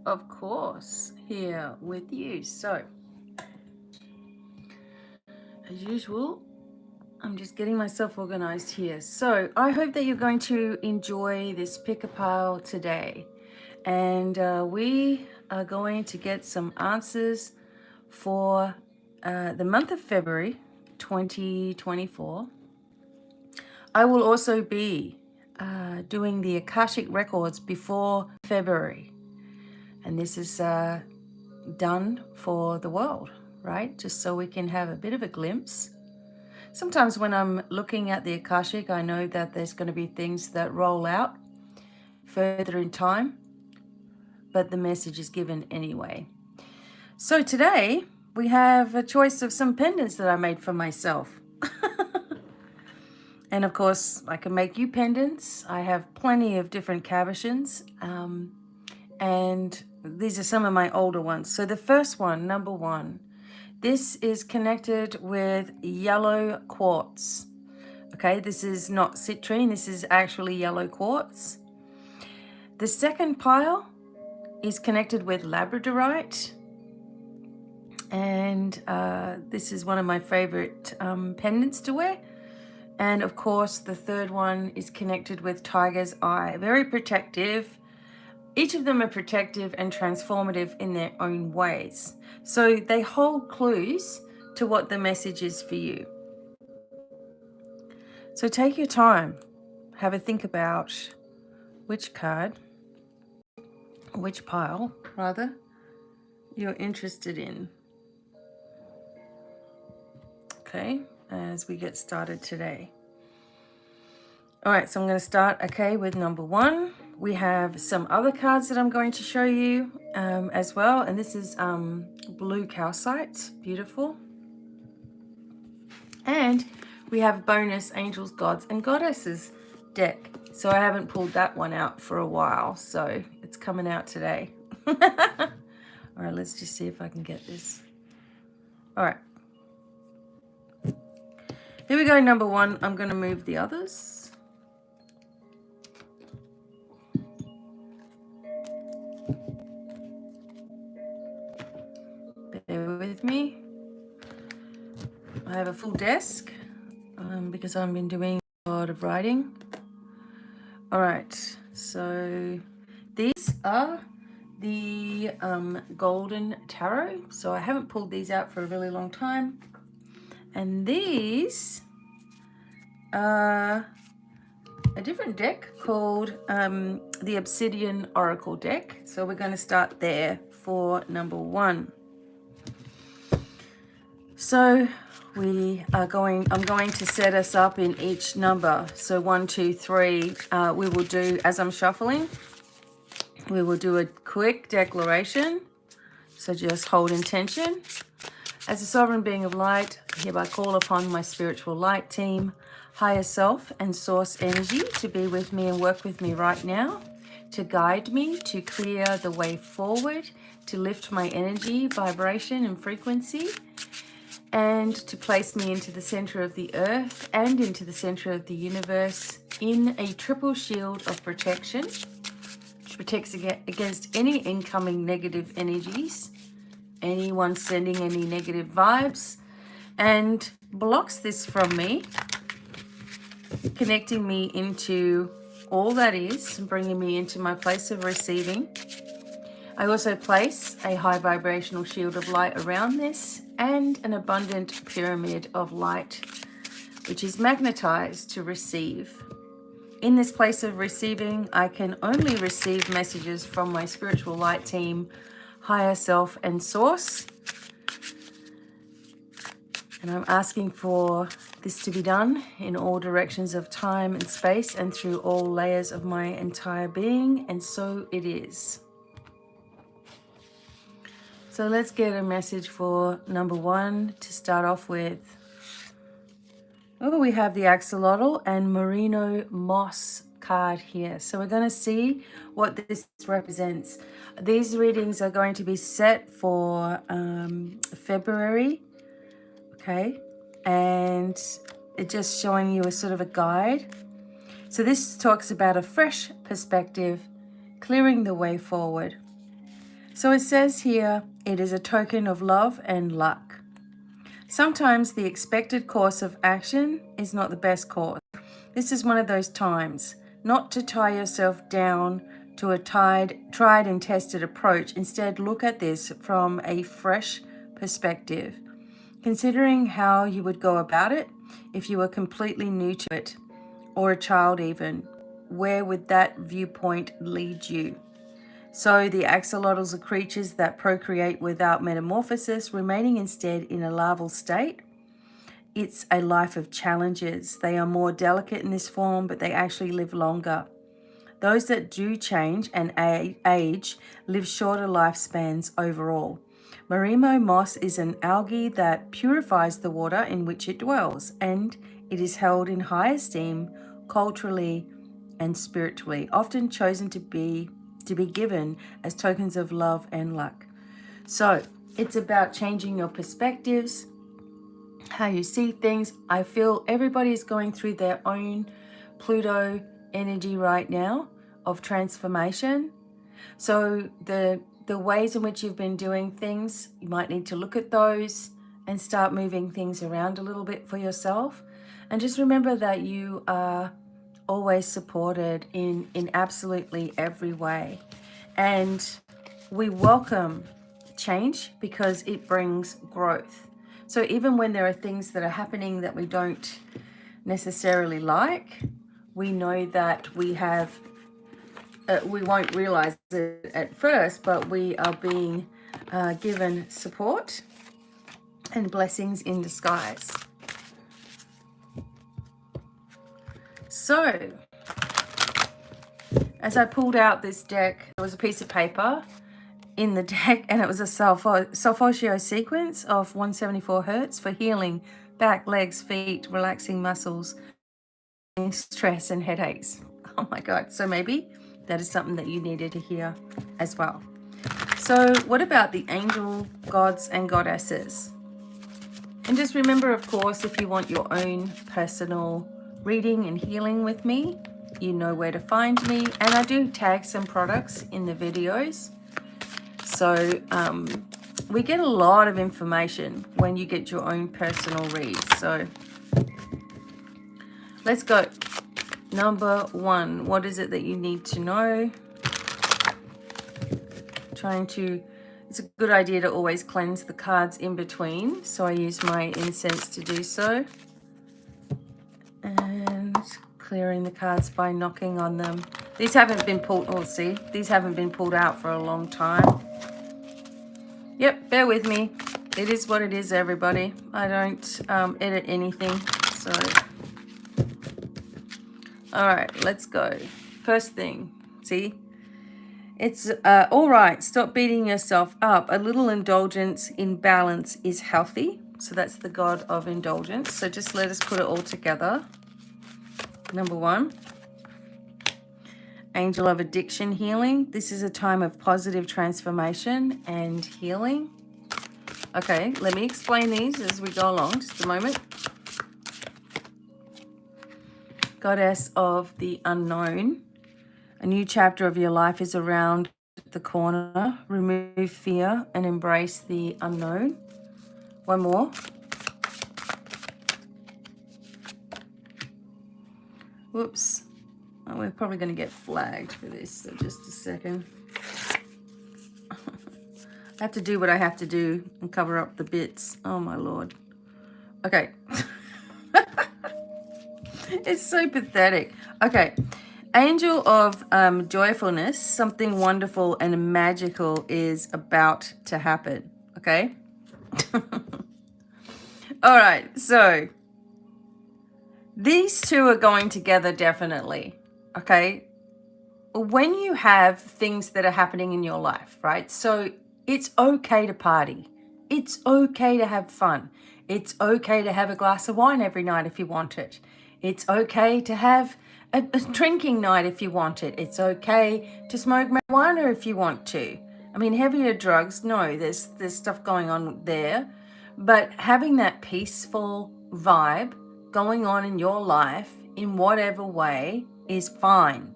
of course, here with you. So, as usual, I'm just getting myself organized here. So, I hope that you're going to enjoy this pick-a-pile today. And we are going to get some answers for the month of February 2024. I will also be doing the Akashic Records before February. And this is done for the world, right? Just so we can have a bit of a glimpse. Sometimes when I'm looking at the Akashic, I know that there's going to be things that roll out further in time, but the message is given anyway. So today we have a choice of some pendants that I made for myself. And of course, I can make you pendants. I have plenty of different cabochons. And these are some of my older ones. So the first one, number one, this is connected with yellow quartz. Okay, this is not citrine, this is actually yellow quartz. The second pile is connected with labradorite. And this is one of my favorite pendants to wear. And of course, the third one is connected with tiger's eye. Very protective. Each of them are protective and transformative in their own ways. So they hold clues to what the message is for you. So take your time, have a think about which card, which pile rather, you're interested in. Okay, as we get started today. All right, so I'm going to start, okay, with number one. We have some other cards that I'm going to show you as well. And this is blue calcite, beautiful. And we have bonus angels, gods, and goddesses deck. So I haven't pulled that one out for a while, so it's coming out today. All right, let's just see if I can get this. All right. Here we go, number one. I'm going to move the others. Bear with me. I have a full desk because I've been doing a lot of writing. All right, so these are the golden tarot. So I haven't pulled these out for a really long time. And these are a different deck called the Obsidian Oracle deck. So we're going to start there for number one. So I'm going to set us up in each number. So 1, 2, 3, we will do, as I'm shuffling, we will do a quick declaration. So just hold intention. As a sovereign being of light, I hereby call upon my spiritual light team, higher self and source energy to be with me and work with me right now, to guide me, to clear the way forward, to lift my energy, vibration and frequency, and to place me into the center of the earth and into the center of the universe in a triple shield of protection, which protects against any incoming negative energies, anyone sending any negative vibes, and blocks this from me, connecting me into all that is, bringing me into my place of receiving. I also place a high vibrational shield of light around this and an abundant pyramid of light, which is magnetized to receive. In this place of receiving, I can only receive messages from my spiritual light team, higher self and source. And I'm asking for this to be done in all directions of time and space and through all layers of my entire being, and so it is. So let's get a message for number one to start off with. Oh, we have the axolotl and merino moss card here. So we're going to see what this represents. These readings are going to be set for February, okay? And it's just showing you a sort of a guide. So this talks about a fresh perspective, clearing the way forward. So it says here, it is a token of love and luck. Sometimes the expected course of action is not the best course. This is one of those times not to tie yourself down to a tried and tested approach. Instead, look at this from a fresh perspective, considering how you would go about it if you were completely new to it, or a child even. Where would that viewpoint lead you? So the axolotls are creatures that procreate without metamorphosis, remaining instead in a larval state. It's a life of challenges. They are more delicate in this form, but they actually live longer. Those that do change and age live shorter lifespans overall. Marimo moss is an algae that purifies the water in which it dwells, and it is held in high esteem culturally and spiritually, often chosen to be given as tokens of love and luck. So it's about changing your perspectives, how you see things. I feel everybody's going through their own Pluto energy right now of transformation. So the ways in which you've been doing things, you might need to look at those and start moving things around a little bit for yourself. And just remember that you are always supported in absolutely every way. And we welcome change because it brings growth. So even when there are things that are happening that we don't necessarily like, we know that we have, we won't realize it at first, but we are being given support and blessings in disguise. So, as I pulled out this deck, there was a piece of paper in the deck, and it was a solfeggio sequence of 174 hertz for healing back, legs, feet, relaxing muscles, stress and headaches. Oh my God. So maybe that is something that you needed to hear as well. So what about the angel gods and goddesses? And just remember, of course, if you want your own personal reading and healing with me, you know where to find me. And I do tag some products in the videos. So we get a lot of information when you get your own personal read. So let's go. Number one, what is it that you need to know? It's a good idea to always cleanse the cards in between. So I use my incense to do so. And clearing the cards by knocking on them. These haven't been pulled, these haven't been pulled out for a long time. Yep, bear with me. It is what it is, everybody. I don't edit anything, so. All right, let's go. First thing, see? It's all right, stop beating yourself up. A little indulgence in balance is healthy. So that's the god of indulgence. So just let us put it all together. Number one, angel of addiction healing. This is a time of positive transformation and healing. Okay, let me explain these as we go along, just a moment. Goddess of the unknown. A new chapter of your life is around the corner. Remove fear and embrace the unknown. One more. Whoops. Oh, we're probably going to get flagged for this, so just a second. I have to do what I have to do and cover up the bits. Oh, my Lord. Okay. It's so pathetic. Okay. Angel of joyfulness. Something wonderful and magical is about to happen. Okay? All right. So, these two are going together definitely. Okay? When you have things that are happening in your life, right? So, it's okay to party. It's okay to have fun. It's okay to have a glass of wine every night if you want it. It's okay to have a drinking night if you want it. It's okay to smoke marijuana if you want to. I mean, heavier drugs, no, there's stuff going on there. But having that peaceful vibe going on in your life in whatever way is fine.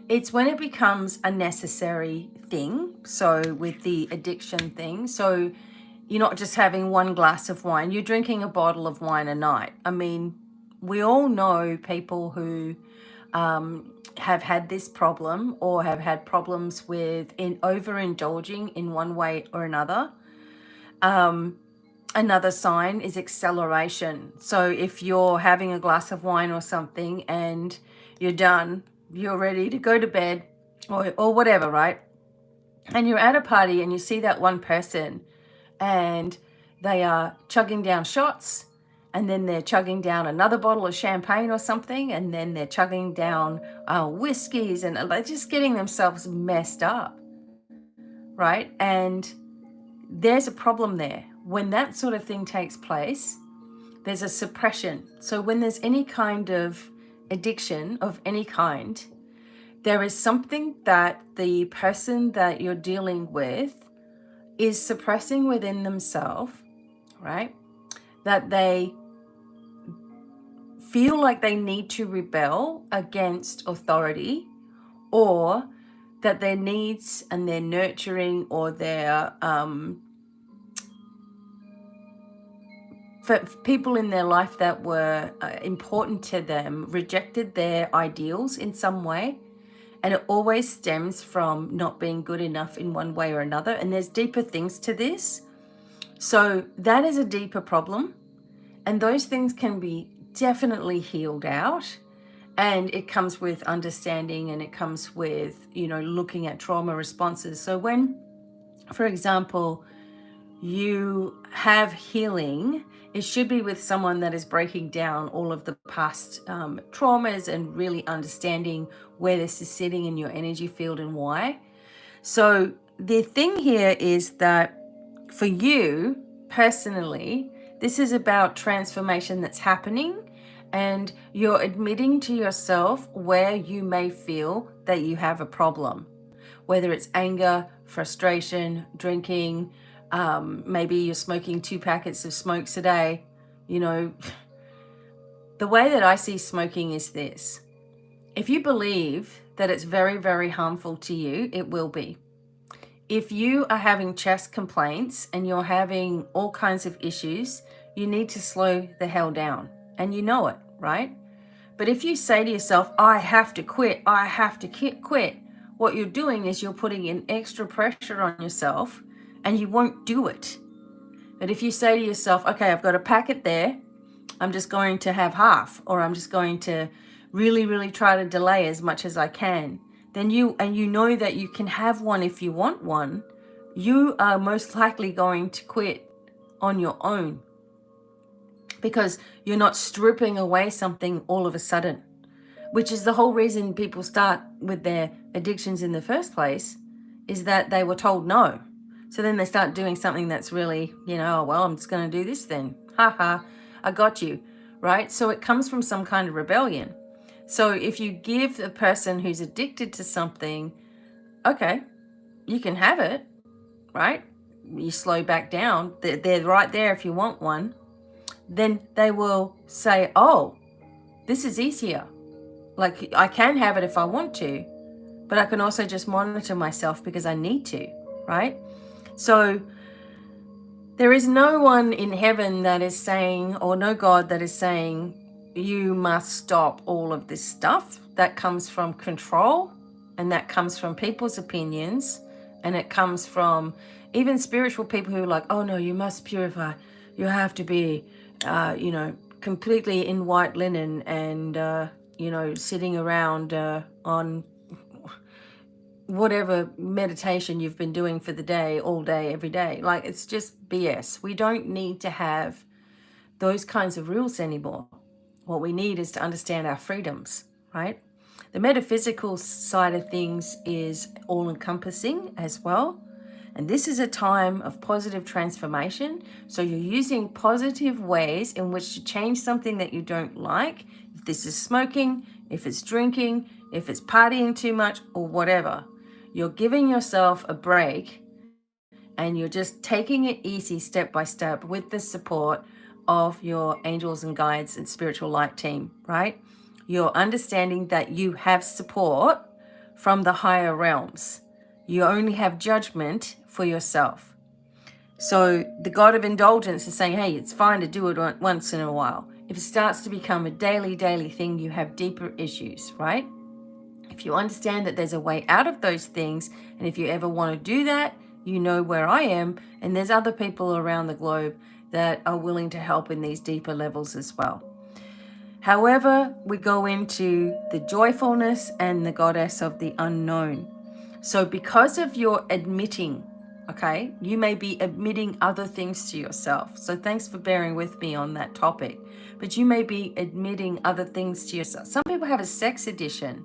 it's when it becomes a necessary thing. So with the addiction thing, so you're not just having one glass of wine, you're drinking a bottle of wine a night. I mean, we all know people who have had this problem or have had problems with overindulging in one way or another. Another sign is acceleration. So if you're having a glass of wine or something and you're done, you're ready to go to bed or whatever, right? And you're at a party and you see that one person and they are chugging down shots, and then they're chugging down another bottle of champagne or something, and then they're chugging down whiskeys, and they're just getting themselves messed up, right? And there's a problem there. When that sort of thing takes place, there's a suppression. So when there's any kind of addiction of any kind, there is something that the person that you're dealing with is suppressing within themselves, right? That they feel like they need to rebel against authority, or that their needs and their nurturing or their for people in their life that were important to them rejected their ideals in some way. And it always stems from not being good enough in one way or another. And there's deeper things to this. So that is a deeper problem. And those things can be definitely healed out. And it comes with understanding, and it comes with, looking at trauma responses. So when, for example, you have healing, it should be with someone that is breaking down all of the past traumas and really understanding where this is sitting in your energy field and why. So the thing here is that for you personally, this is about transformation that's happening, and you're admitting to yourself where you may feel that you have a problem, whether it's anger, frustration, drinking, maybe you're smoking 2 packets of smokes a day. The way that I see smoking is this. If you believe that it's very, very harmful to you, it will be. If you are having chest complaints and you're having all kinds of issues, you need to slow the hell down, and you know it, right? But if you say to yourself, I have to quit, quit, what you're doing is you're putting in extra pressure on yourself, and you won't do it. But if you say to yourself, okay, I've got a packet there, I'm just going to have half, or I'm just going to really, really try to delay as much as I can, then you know that you can have one if you want one, you are most likely going to quit on your own, because you're not stripping away something all of a sudden, which is the whole reason people start with their addictions in the first place, is that they were told no. So then they start doing something that's really, oh, well, I'm just going to do this then. Ha, I got you, right? So it comes from some kind of rebellion. So if you give the person who's addicted to something, okay, you can have it, right? You slow back down. They're right there if you want one. Then they will say, oh, this is easier. Like, I can have it if I want to, but I can also just monitor myself because I need to, right? So there is no one in heaven that is saying, or no God that is saying, you must stop all of this stuff. That comes from control, and that comes from people's opinions, and it comes from even spiritual people who are like, oh no, you must purify. You have to be, completely in white linen and, sitting around on whatever meditation you've been doing for the day, all day, every day. Like, it's just BS. We don't need to have those kinds of rules anymore. What we need is to understand our freedoms, right? The metaphysical side of things is all-encompassing as well. And this is a time of positive transformation. So you're using positive ways in which to change something that you don't like. If this is smoking, if it's drinking, if it's partying too much, or whatever, you're giving yourself a break, and you're just taking it easy step by step with the support of your angels and guides and spiritual light team, right? You're understanding that you have support from the higher realms. You only have judgment for yourself. So the God of indulgence is saying, hey, it's fine to do it once in a while. If it starts to become a daily thing, you have deeper issues, right? If you understand that there's a way out of those things, and if you ever want to do that, you know where I am, and there's other people around the globe that are willing to help in these deeper levels as well. However, we go into the joyfulness and the goddess of the unknown. So because of your admitting, okay, you may be admitting other things to yourself. So thanks for bearing with me on that topic. But you may be admitting other things to yourself. Some people have a sex addiction,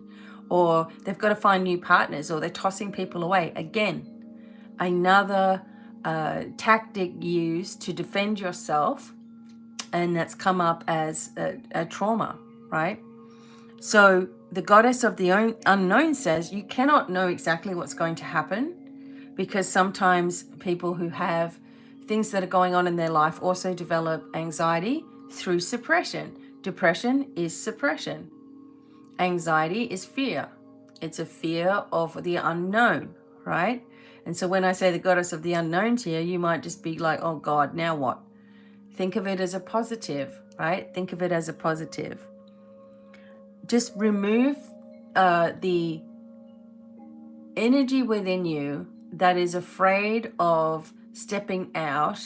or they've got to find new partners, or they're tossing people away. Again, another tactic used to defend yourself, and that's come up as a trauma, right? So the goddess of the unknown says you cannot know exactly what's going to happen, because sometimes people who have things that are going on in their life also develop anxiety through suppression. Depression is suppression. Anxiety is fear. It's a fear of the unknown, right? And so when I say the goddess of the unknown to you, you might just be like, oh God, now what? Think of it as a positive, right? Think of it as a positive. Just remove the energy within you that is afraid of stepping out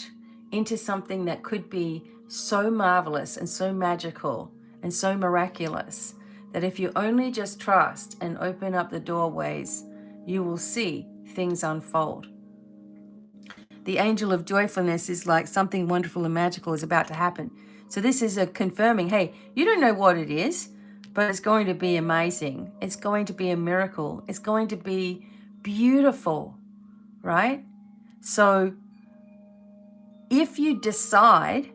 into something that could be so marvelous and so magical and so miraculous, that if you only just trust and open up the doorways, you will see things unfold. The angel of joyfulness is like something wonderful and magical is about to happen. So this is a confirming, hey, you don't know what it is, but it's going to be amazing. It's going to be a miracle. It's going to be beautiful, right? So if you decide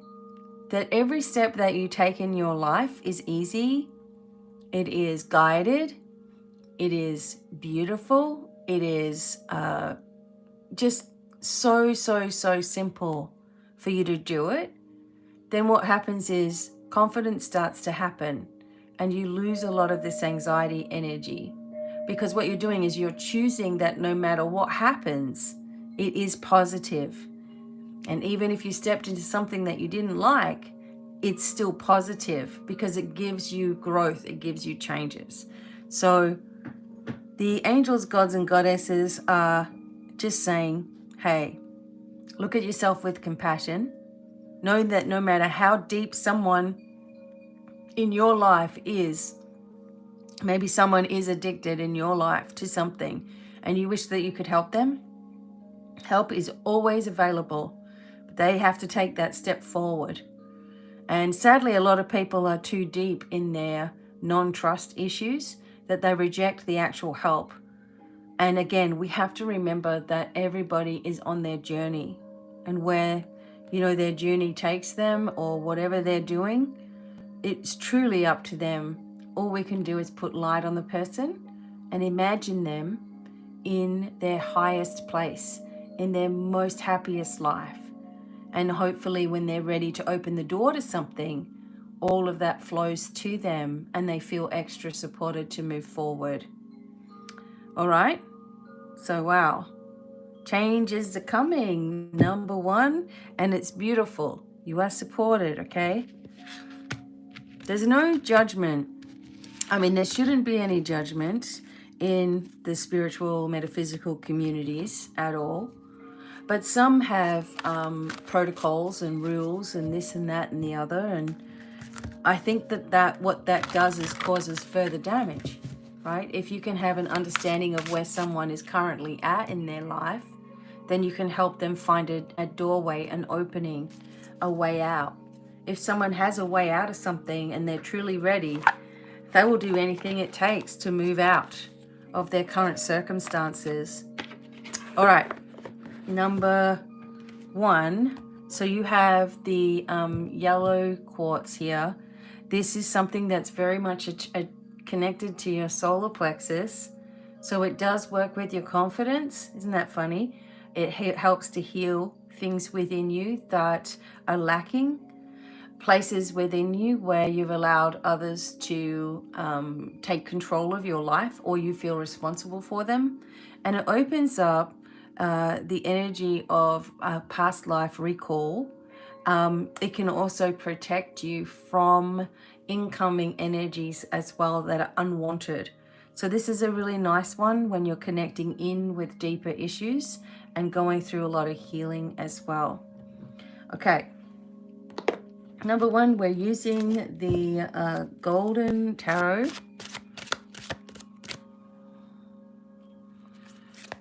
that every step that you take in your life is easy, it is guided, it is beautiful, it is just so simple for you to do it, then what happens is confidence starts to happen and you lose a lot of this anxiety energy, because what you're doing is you're choosing that no matter what happens, it is positive. And even if you stepped into something that you didn't like, it's still positive because it gives you growth, it gives you changes. So the angels, gods, and goddesses are just saying, hey, look at yourself with compassion. Know that no matter how deep someone in your life is, maybe someone is addicted in your life to something and you wish that you could help them, help is always available. But they have to take that step forward. And sadly, a lot of people are too deep in their non-trust issues that they reject the actual help. And again, we have to remember that everybody is on their journey, and where, their journey takes them or whatever they're doing, it's truly up to them. All we can do is put light on the person and imagine them in their highest place, in their most happiest life. And hopefully when they're ready to open the door to something, all of that flows to them and they feel extra supported to move forward. All right? So, wow. Change is coming, number one, and it's beautiful. You are supported, okay? There's no judgment. There shouldn't be any judgment in the spiritual, metaphysical communities at all. But some have protocols and rules and this and that and the other. And I think that what that does is causes further damage, right? If you can have an understanding of where someone is currently at in their life, then you can help them find a doorway, an opening, a way out. If someone has a way out of something and they're truly ready, they will do anything it takes to move out of their current circumstances. All right, number one. So you have the yellow quartz here. This is something that's very much connected to your solar plexus. So it does work with your confidence. Isn't that funny? It helps to heal things within you that are lacking. places within you where you've allowed others to take control of your life, or you feel responsible for them. And it opens up the energy of past life recall. It can also protect you from incoming energies as well that are unwanted. So this is a really nice one when you're connecting in with deeper issues and going through a lot of healing as well. Okay. Number one, we're using the Golden Tarot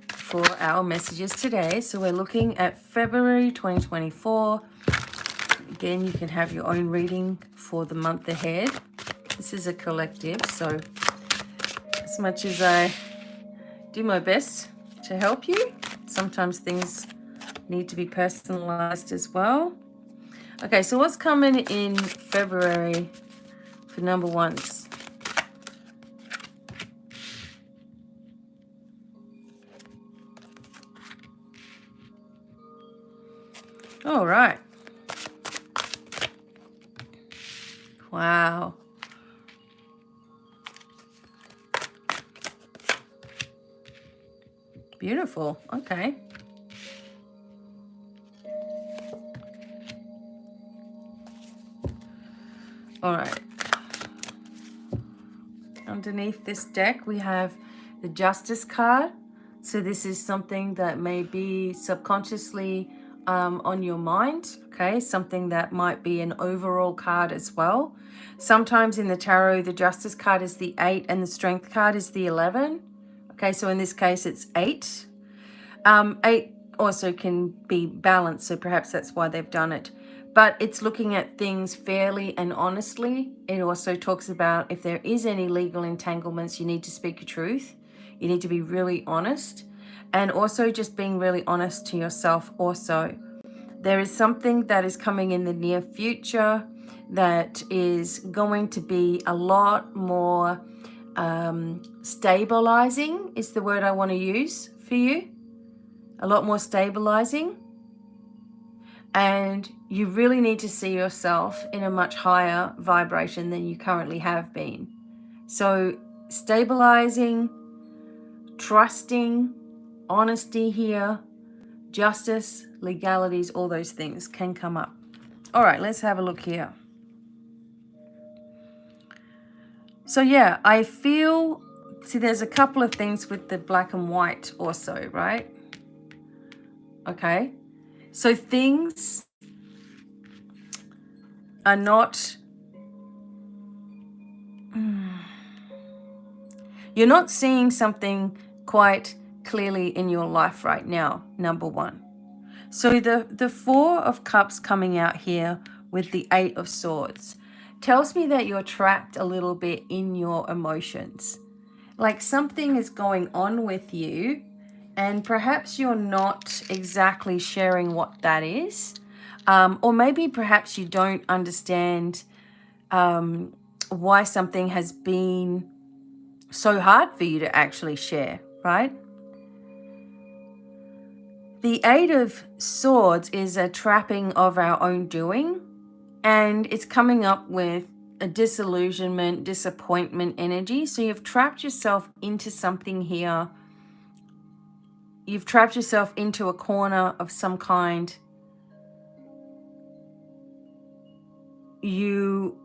for our messages today. So we're looking at February 2024. Again, you can have your own reading for the month ahead. This is a collective, so as much as I do my best to help you, sometimes things need to be personalized as well. Okay, so what's coming in February for number ones? All right. Wow. Beautiful. Okay. All right. Underneath this deck, we have the Justice card. So this is something that may be subconsciously on your mind, okay? Something that might be an overall card as well. Sometimes in the tarot, the Justice card is the 8 and the Strength card is the 11. Okay, so in this case, it's 8. 8 also can be balanced, so perhaps that's why they've done it. But it's looking at things fairly and honestly. It also talks about if there is any legal entanglements, you need to speak your truth. You need to be really honest. And also just being really honest to yourself also. There is something that is coming in the near future that is going to be a lot more stabilizing is the word I want to use for you. A lot more stabilizing. And you really need to see yourself in a much higher vibration than you currently have been. So stabilizing, trusting, honesty here, justice, legalities, all those things can come up. All right, let's have a look here. So yeah, I feel, see there's a couple of things with the black and white also, right? Okay. So things are not, you're not seeing something quite clearly in your life right now, number one. So the 4 of Cups coming out here with the 8 of Swords tells me that you're trapped a little bit in your emotions. Like something is going on with you and perhaps you're not exactly sharing what that is. Or maybe perhaps you don't understand why something has been so hard for you to actually share, right? The 8 of Swords is a trapping of our own doing, and it's coming up with a disillusionment, disappointment energy. So you've trapped yourself into something here. You've trapped yourself into a corner of some kind. You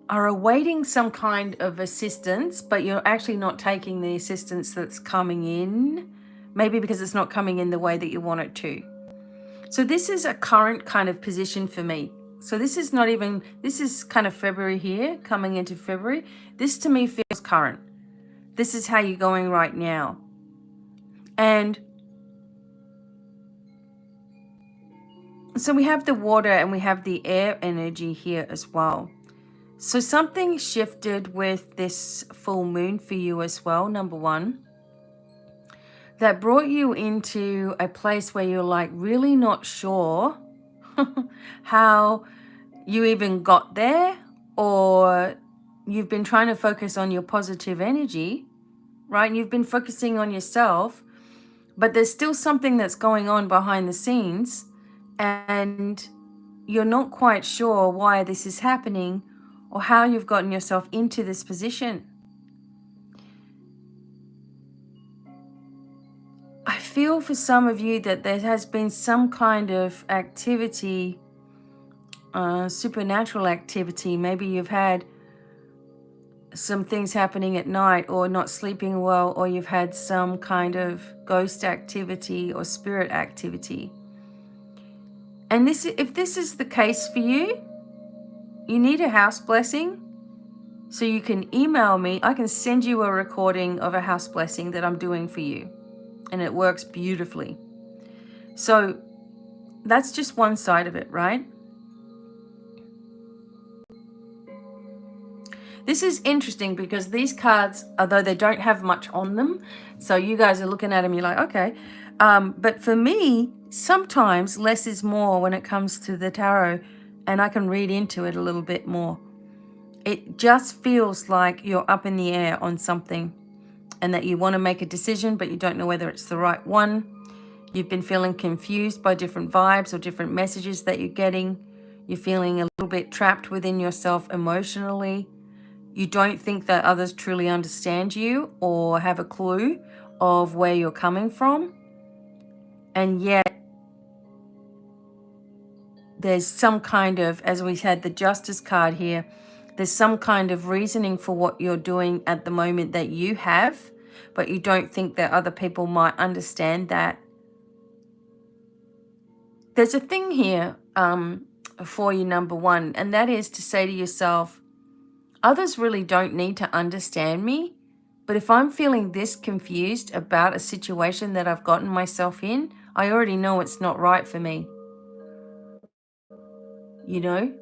are awaiting some kind of assistance, but you're actually not taking the assistance that's coming in. Maybe because it's not coming in the way that you want it to. So this is a current kind of position for me. So this is not even, this is kind of February here, coming into February. This to me feels current. This is how you're going right now. And so we have the water and we have the air energy here as well. So something shifted with this full moon for you as well, number one. That brought you into a place where you're like really not sure how you even got there, or you've been trying to focus on your positive energy, right? And you've been focusing on yourself, but there's still something that's going on behind the scenes and you're not quite sure why this is happening or how you've gotten yourself into this position. I feel for some of you that there has been some kind of activity, supernatural activity. Maybe you've had some things happening at night, or not sleeping well, or you've had some kind of ghost activity or spirit activity. And if this is the case for you, you need a house blessing. So you can email me. I can send you a recording of a house blessing that I'm doing for you. And it works beautifully. So that's just one side of it, right? This is interesting because these cards, although they don't have much on them, so you guys are looking at them, you're like, okay. But for me, sometimes less is more when it comes to the tarot, and I can read into it a little bit more. It just feels like you're up in the air on something and that you want to make a decision, but you don't know whether it's the right one. You've been feeling confused by different vibes or different messages that you're getting. You're feeling a little bit trapped within yourself emotionally. You don't think that others truly understand you or have a clue of where you're coming from. And yet there's some kind of, as we had the Justice card here, there's some kind of reasoning for what you're doing at the moment that you have, but you don't think that other people might understand that. There's a thing here for you, number one, and that is to say to yourself, others really don't need to understand me, but if I'm feeling this confused about a situation that I've gotten myself in, I already know it's not right for me. You know?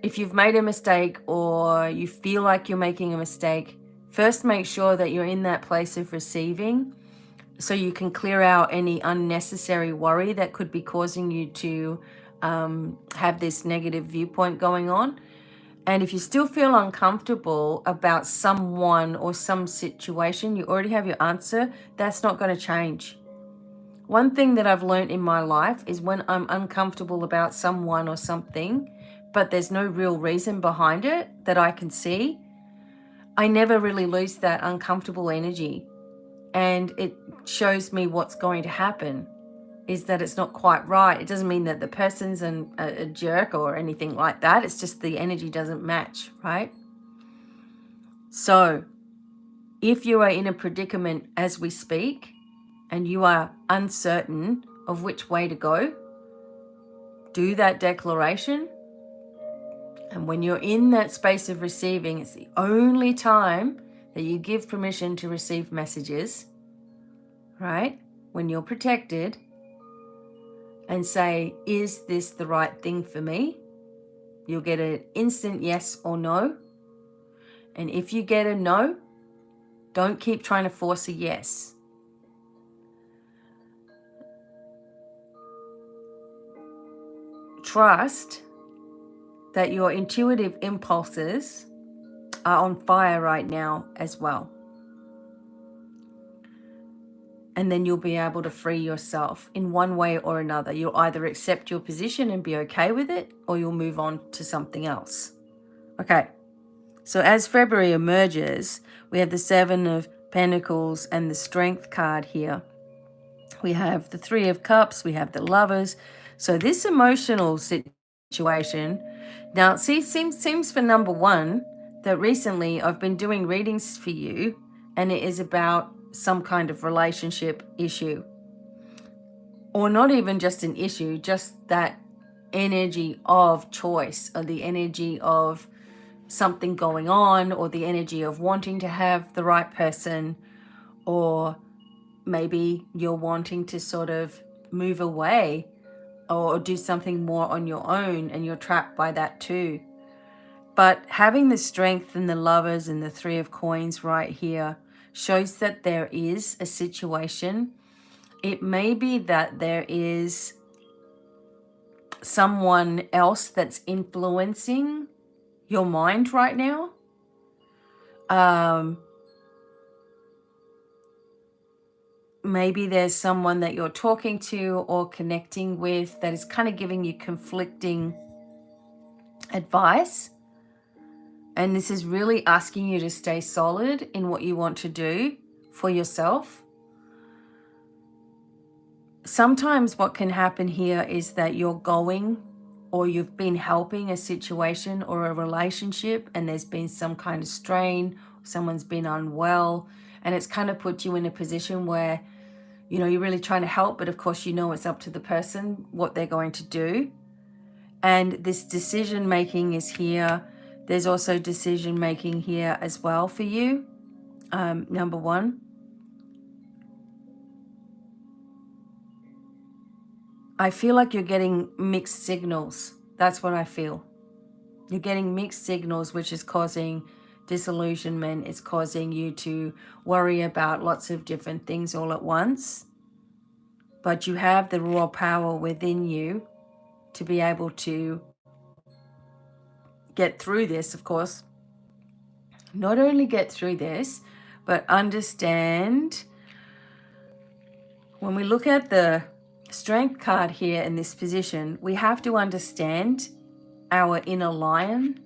If you've made a mistake or you feel like you're making a mistake, first make sure that you're in that place of receiving so you can clear out any unnecessary worry that could be causing you to have this negative viewpoint going on. And if you still feel uncomfortable about someone or some situation, you already have your answer. That's not going to change. One thing that I've learned in my life is when I'm uncomfortable about someone or something, but there's no real reason behind it that I can see, I never really lose that uncomfortable energy. And it shows me what's going to happen is that it's not quite right. It doesn't mean that the person's a jerk or anything like that. It's just the energy doesn't match, right? So if you are in a predicament as we speak and you are uncertain of which way to go, do that declaration. And when you're in that space of receiving, it's the only time that you give permission to receive messages, right? When you're protected, and say, is this the right thing for me? You'll get an instant yes or no. And if you get a no, don't keep trying to force a yes. Trust that your intuitive impulses are on fire right now as well. And then you'll be able to free yourself in one way or another. You'll either accept your position and be okay with it, or you'll move on to something else. Okay, so as February emerges, we have the Seven of Pentacles and the Strength card here. We have the Three of Cups, we have the Lovers. So this emotional situation, now see, seems for number one that recently I've been doing readings for you, and it is about some kind of relationship issue, or not even just an issue, just that energy of choice, or the energy of something going on, or the energy of wanting to have the right person, or maybe you're wanting to sort of move away or do something more on your own, and you're trapped by that too. But having the Strength and the Lovers and the Three of Coins right here shows that there is a situation. It may be that there is someone else that's influencing your mind right now. maybe there's someone that you're talking to or connecting with that is kind of giving you conflicting advice. And this is really asking you to stay solid in what you want to do for yourself. Sometimes what can happen here is that you're going, or you've been helping a situation or a relationship, and there's been some kind of strain, someone's been unwell, and it's kind of put you in a position where, you know, you're really trying to help, but of course you know it's up to the person what they're going to do. And this decision making is here. There's also decision making here as well for you. Number one, I feel like you're getting mixed signals. That's what I feel. You're getting mixed signals, which is causing disillusionment. It's causing you to worry about lots of different things all at once. But you have the raw power within you to be able to get through this, of course. Not only get through this, but understand. When we look at the Strength card here in this position, we have to understand our inner lion.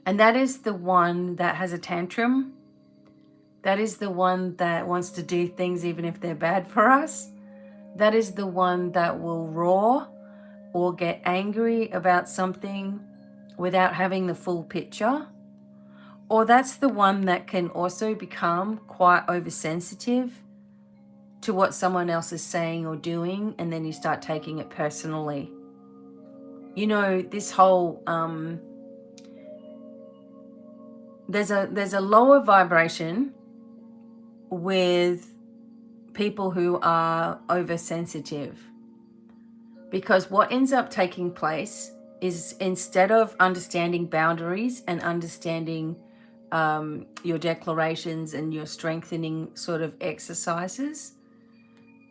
And that is the one that has a tantrum. That is the one that wants to do things even if they're bad for us. That is the one that will roar or get angry about something without having the full picture. Or that's the one that can also become quite oversensitive to what someone else is saying or doing, and then you start taking it personally. You know, this whole there's a lower vibration with people who are oversensitive, because what ends up taking place is, instead of understanding boundaries and understanding your declarations and your strengthening sort of exercises,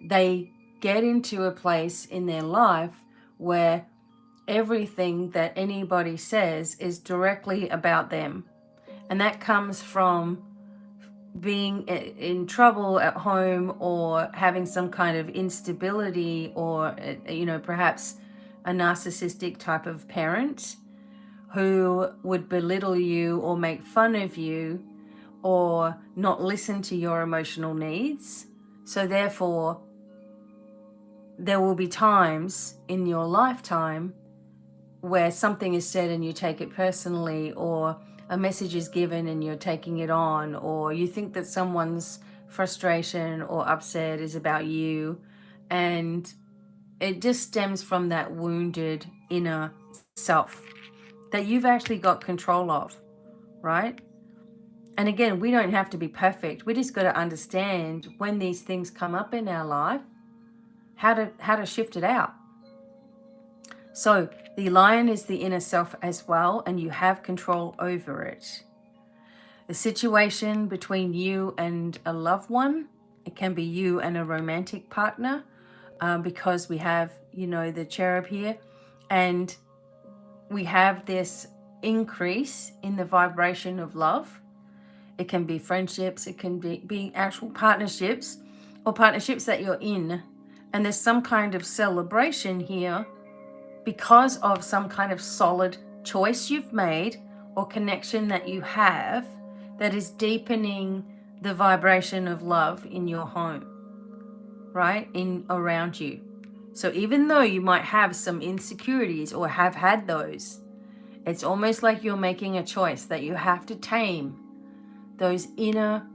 they get into a place in their life where everything that anybody says is directly about them. And that comes from being in trouble at home, or having some kind of instability, or, you know, perhaps a narcissistic type of parent who would belittle you or make fun of you or not listen to your emotional needs. So therefore, there will be times in your lifetime where something is said and you take it personally, or a message is given and you're taking it on, or you think that someone's frustration or upset is about you, and it just stems from that wounded inner self that you've actually got control of, right? And again, we don't have to be perfect. We just got to understand when these things come up in our life, how to shift it out. So the lion is the inner self as well, and you have control over it. The situation between you and a loved one, it can be you and a romantic partner, because we have, you know, the cherub here, and we have this increase in the vibration of love. It can be friendships, it can be actual partnerships, or partnerships that you're in, and there's some kind of celebration here because of some kind of solid choice you've made or connection that you have that is deepening the vibration of love in your home, right? In around you. So even though you might have some insecurities or have had those, it's almost like you're making a choice that you have to tame those inner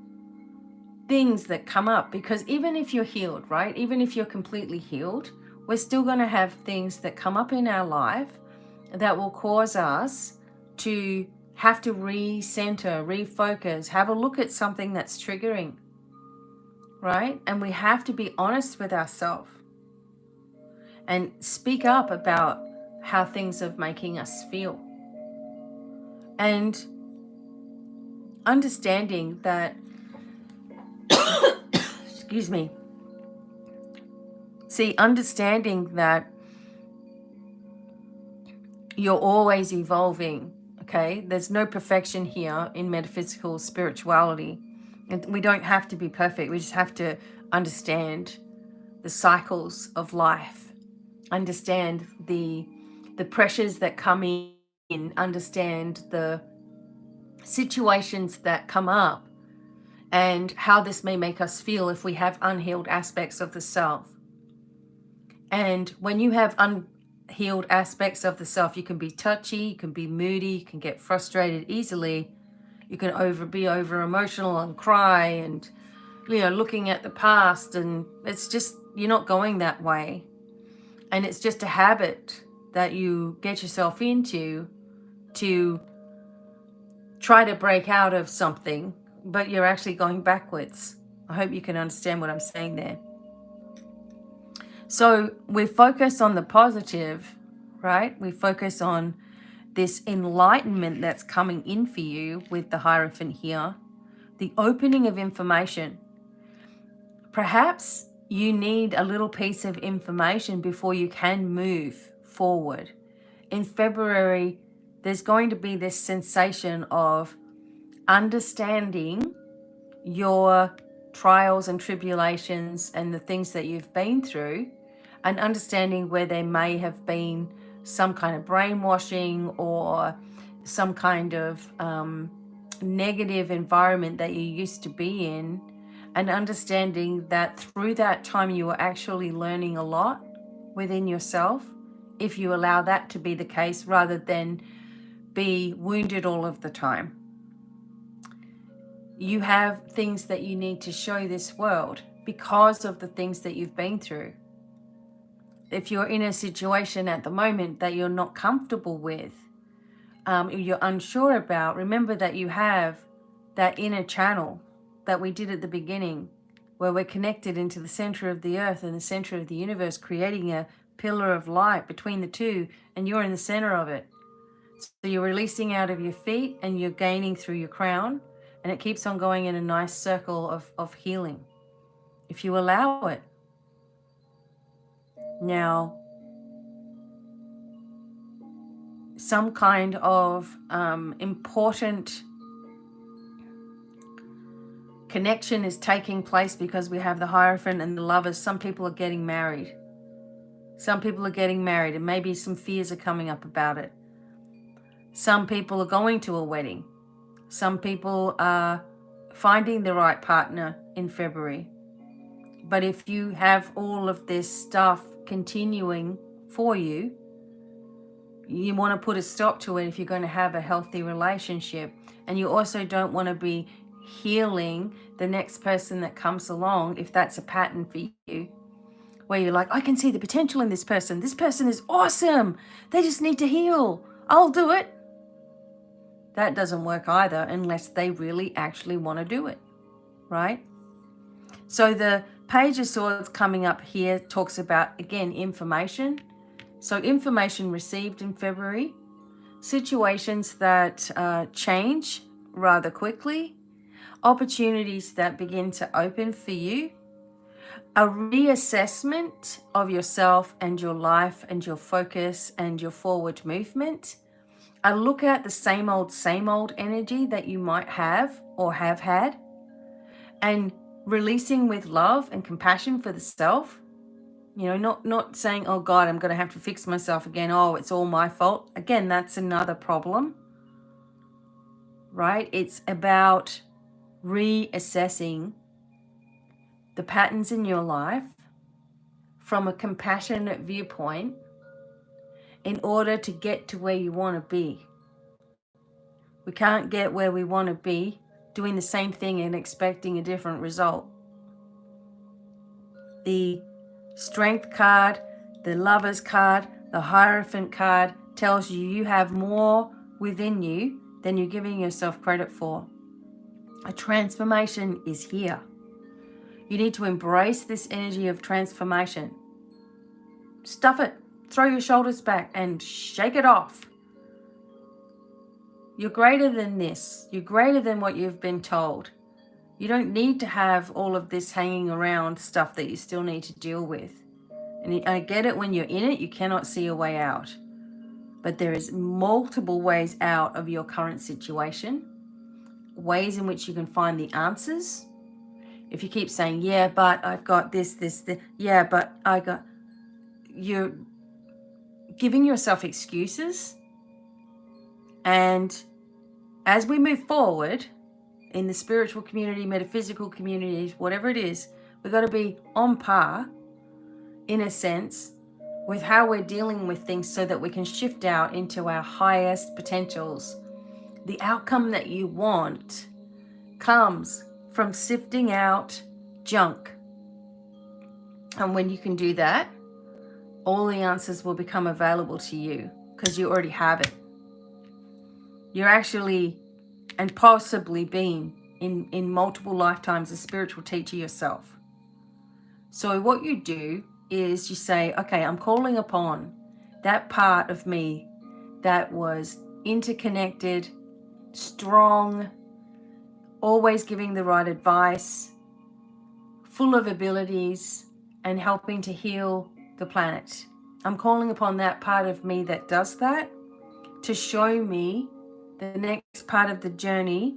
things that come up. Because even if you're healed, right? Even if you're completely healed, we're still going to have things that come up in our life that will cause us to have to recenter, refocus, have a look at something that's triggering, right? And we have to be honest with ourselves and speak up about how things are making us feel. And understanding that, excuse me, understanding that you're always evolving, okay? There's no perfection here in metaphysical spirituality. And we don't have to be perfect. We just have to understand the cycles of life, understand the pressures that come in, understand the situations that come up, and how this may make us feel if we have unhealed aspects of the self. And when you have unhealed aspects of the self, you can be touchy, you can be moody, you can get frustrated easily, you can be over emotional and cry, and looking at the past, and it's just, you're not going that way. And it's just a habit that you get yourself into to try to break out of something, but you're actually going backwards. I hope you can understand what I'm saying there. So we focus on the positive, right? We focus on this enlightenment that's coming in for you with the Hierophant here, the opening of information. Perhaps you need a little piece of information before you can move forward. In February, there's going to be this sensation of understanding your trials and tribulations and the things that you've been through, and understanding where there may have been some kind of brainwashing or some kind of negative environment that you used to be in, and understanding that through that time you were actually learning a lot within yourself, if you allow that to be the case rather than be wounded all of the time. You have things that you need to show this world because of the things that you've been through. If you're in a situation at the moment that you're not comfortable with, you're unsure about, remember that you have that inner channel that we did at the beginning, where we're connected into the center of the earth and the center of the universe, creating a pillar of light between the two, and you're in the center of it. So you're releasing out of your feet and you're gaining through your crown, and it keeps on going in a nice circle of healing, if you allow it. Now, some kind of important connection is taking place because we have the Hierophant and the Lovers. Some people are getting married. Some people are getting married, and maybe some fears are coming up about it. Some people are going to a wedding. Some people are finding the right partner in February. But if you have all of this stuff continuing for you, you want to put a stop to it if you're going to have a healthy relationship. And you also don't want to be healing the next person that comes along, if that's a pattern for you, where you're like, I can see the potential in this person. This person is awesome. They just need to heal. I'll do it. That doesn't work either unless they really actually want to do it, right? So the Page of Swords coming up here talks about, again, information. So information received in February, situations that change rather quickly, opportunities that begin to open for you, a reassessment of yourself and your life and your focus and your forward movement, a look at the same old energy that you might have or have had, and releasing with love and compassion for the self. Not saying, oh God, I'm going to have to fix myself again. Oh, it's all my fault. Again, that's another problem, right? It's about reassessing the patterns in your life from a compassionate viewpoint in order to get to where you want to be. We can't get where we want to be doing the same thing and expecting a different result. The Strength card, the Lovers card, the Hierophant card tells you you have more within you than you're giving yourself credit for. A transformation is here. You need to embrace this energy of transformation. Stuff it. Throw your shoulders back and shake it off. You're greater than this. You're greater than what you've been told. You don't need to have all of this hanging around stuff that you still need to deal with. And I get it, when you're in it, you cannot see a way out. But there is multiple ways out of your current situation, ways in which you can find the answers. if you keep saying, yeah, but I've got this, yeah, but you're giving yourself excuses. And as we move forward in the spiritual community, metaphysical communities, whatever it is, we've got to be on par, in a sense, with how we're dealing with things so that we can shift out into our highest potentials. The outcome that you want comes from sifting out junk. And when you can do that, all the answers will become available to you because you already have it. You're actually, and possibly been in multiple lifetimes, a spiritual teacher yourself. So what you do is you say, okay, I'm calling upon that part of me that was interconnected, strong, always giving the right advice, full of abilities, and helping to heal the planet. I'm calling upon that part of me that does that to show me the next part of the journey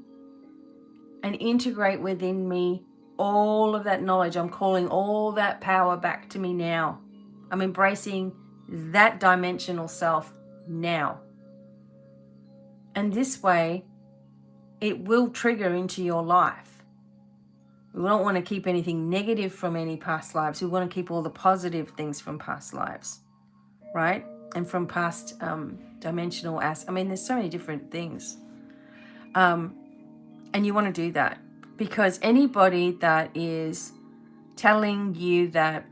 and integrate within me all of that knowledge. I'm calling all that power back to me now. I'm embracing that dimensional self now. And this way, it will trigger into your life. We don't want to keep anything negative from any past lives. We want to keep all the positive things from past lives, right? And from past dimensional there's so many different things. And you want to do that because anybody that is telling you that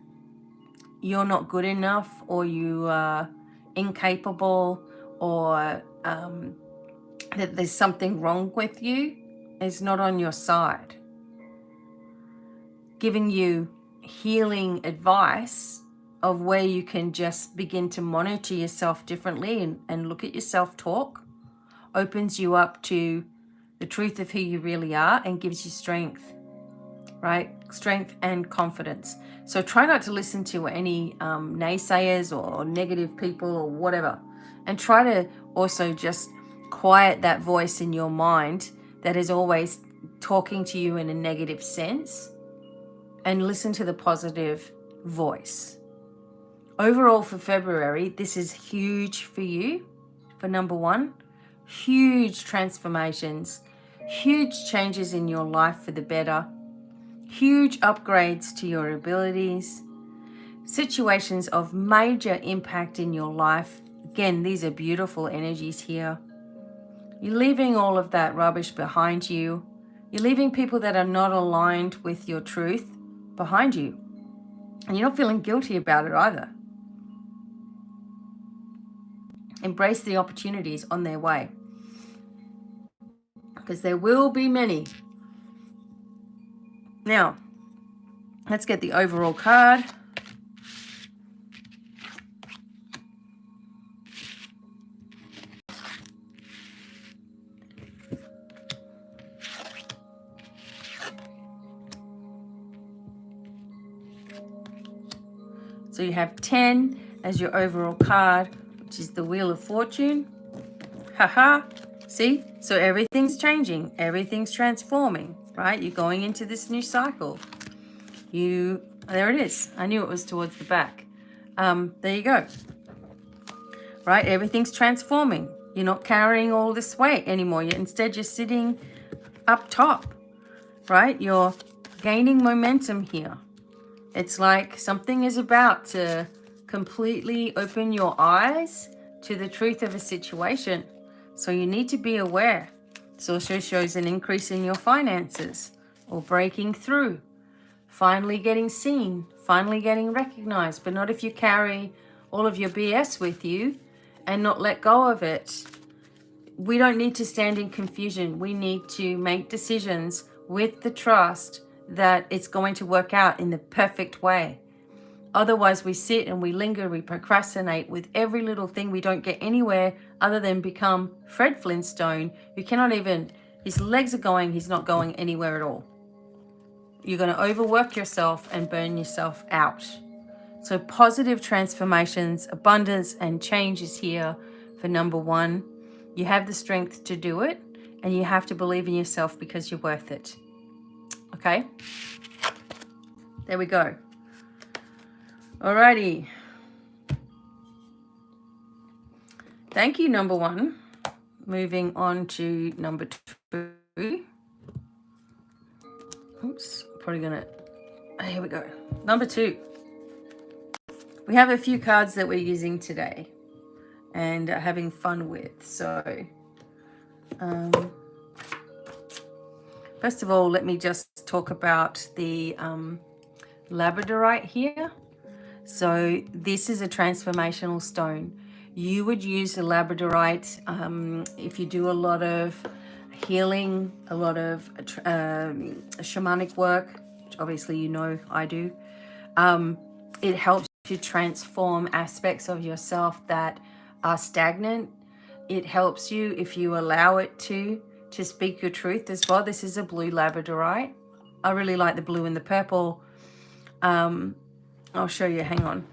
you're not good enough or you are incapable or that there's something wrong with you is not on your side. Giving you healing advice of where you can just begin to monitor yourself differently and look at your self-talk opens you up to the truth of who you really are and gives you strength, right? Strength and confidence. So try not to listen to any naysayers or negative people or whatever. And try to also just quiet that voice in your mind that is always talking to you in a negative sense and listen to the positive voice. Overall for February, this is huge for you, for number one. Huge transformations, huge changes in your life for the better, huge upgrades to your abilities, situations of major impact in your life. Again, these are beautiful energies here. You're leaving all of that rubbish behind you. You're leaving people that are not aligned with your truth behind you. And you're not feeling guilty about it either. Embrace the opportunities on their way, because there will be many. Now, let's get the overall card. So you have 10 as your overall card, which is the Wheel of Fortune. Haha. See? So everything's changing. Everything's transforming, right? You're going into this new cycle. There it is. I knew it was towards the back. There you go. Right? Everything's transforming. You're not carrying all this weight anymore. Instead, you're sitting up top, right? You're gaining momentum here. It's like something is about to completely open your eyes to the truth of a situation. So you need to be aware. This also shows an increase in your finances or breaking through, finally getting seen, finally getting recognized, but not if you carry all of your BS with you and not let go of it. We don't need to stand in confusion. We need to make decisions with the trust that it's going to work out in the perfect way. Otherwise, we sit and we linger, we procrastinate with every little thing. We don't get anywhere other than become Fred Flintstone, who cannot even, his legs are going, he's not going anywhere at all. You're going to overwork yourself and burn yourself out. So positive transformations, abundance, and change is here for number one. You have the strength to do it, and you have to believe in yourself because you're worth it. Okay, there we go. Alrighty. Thank you, number one. Moving on to number two. Oops, probably gonna, here we go. Number two. We have a few cards that we're using today and having fun with. So, first of all, let me just talk about the labradorite here. So this is a transformational stone. You would use a labradorite if you do a lot of healing, a lot of shamanic work, which obviously you know I do. It helps you transform aspects of yourself that are stagnant. It helps you, if you allow it to speak your truth as well. This is a blue labradorite. I really like the blue and the purple. I'll show you, hang on.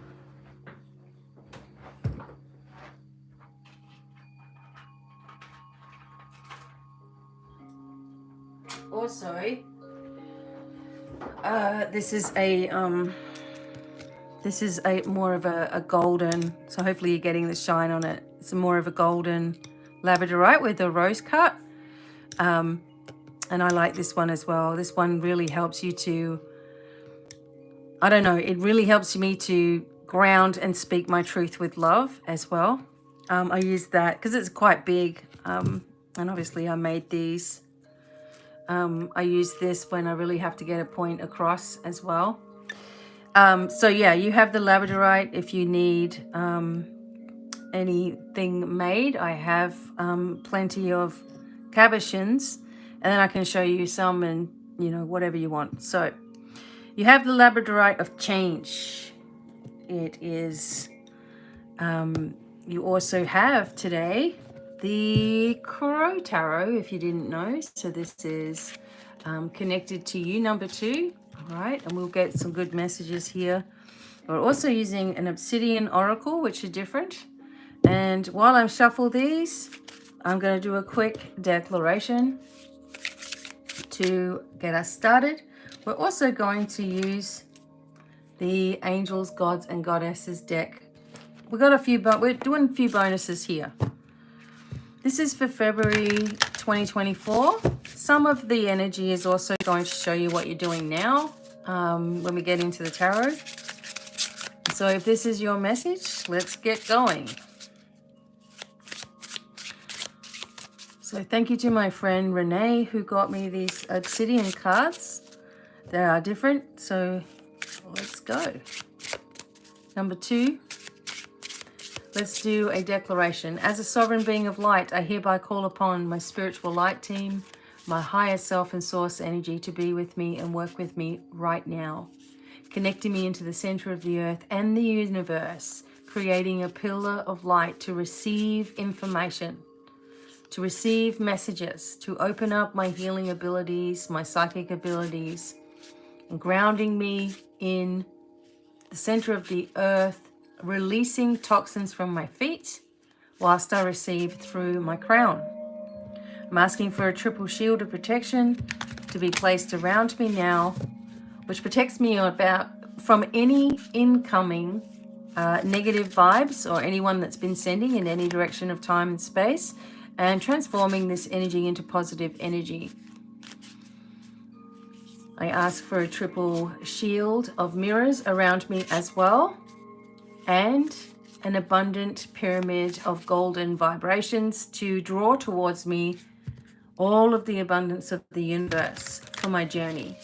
Also, this is a more of a golden, so hopefully you're getting the shine on it. It's more of a golden labradorite with a rose cut. And I like this one as well. This one really helps you to, I don't know, it really helps me to ground and speak my truth with love as well. I use that because it's quite big. And obviously I made these. I use this when I really have to get a point across as well. So yeah, you have the labradorite. If you need anything made, I have plenty of cabochons, and then I can show you some, and you know, whatever you want. So you have the labradorite of change. It is you also have today the Crow Tarot, if you didn't know. So this is connected to you, number two. All right, and we'll get some good messages here. We're also using an obsidian oracle, which are different. And while I shuffle these, I'm going to do a quick declaration to get us started. We're also going to use the Angels, Gods, and Goddesses deck. We've got a few, but we're doing a few bonuses here. This is for February 2024. Some of the energy is also going to show you what you're doing now when we get into the tarot. So if this is your message, let's get going. So thank you to my friend Renee who got me these obsidian cards. They are different, so let's go. Number two. Let's do a declaration. As a sovereign being of light, I hereby call upon my spiritual light team, my higher self and source energy to be with me and work with me right now, connecting me into the center of the earth and the universe, creating a pillar of light to receive information, to receive messages, to open up my healing abilities, my psychic abilities, and grounding me in the center of the earth, releasing toxins from my feet whilst I receive through my crown. I'm asking for a triple shield of protection to be placed around me now, which protects me from any incoming negative vibes or anyone that's been sending in any direction of time and space, and transforming this energy into positive energy. I ask for a triple shield of mirrors around me as well, and an abundant pyramid of golden vibrations to draw towards me all of the abundance of the universe for my journey.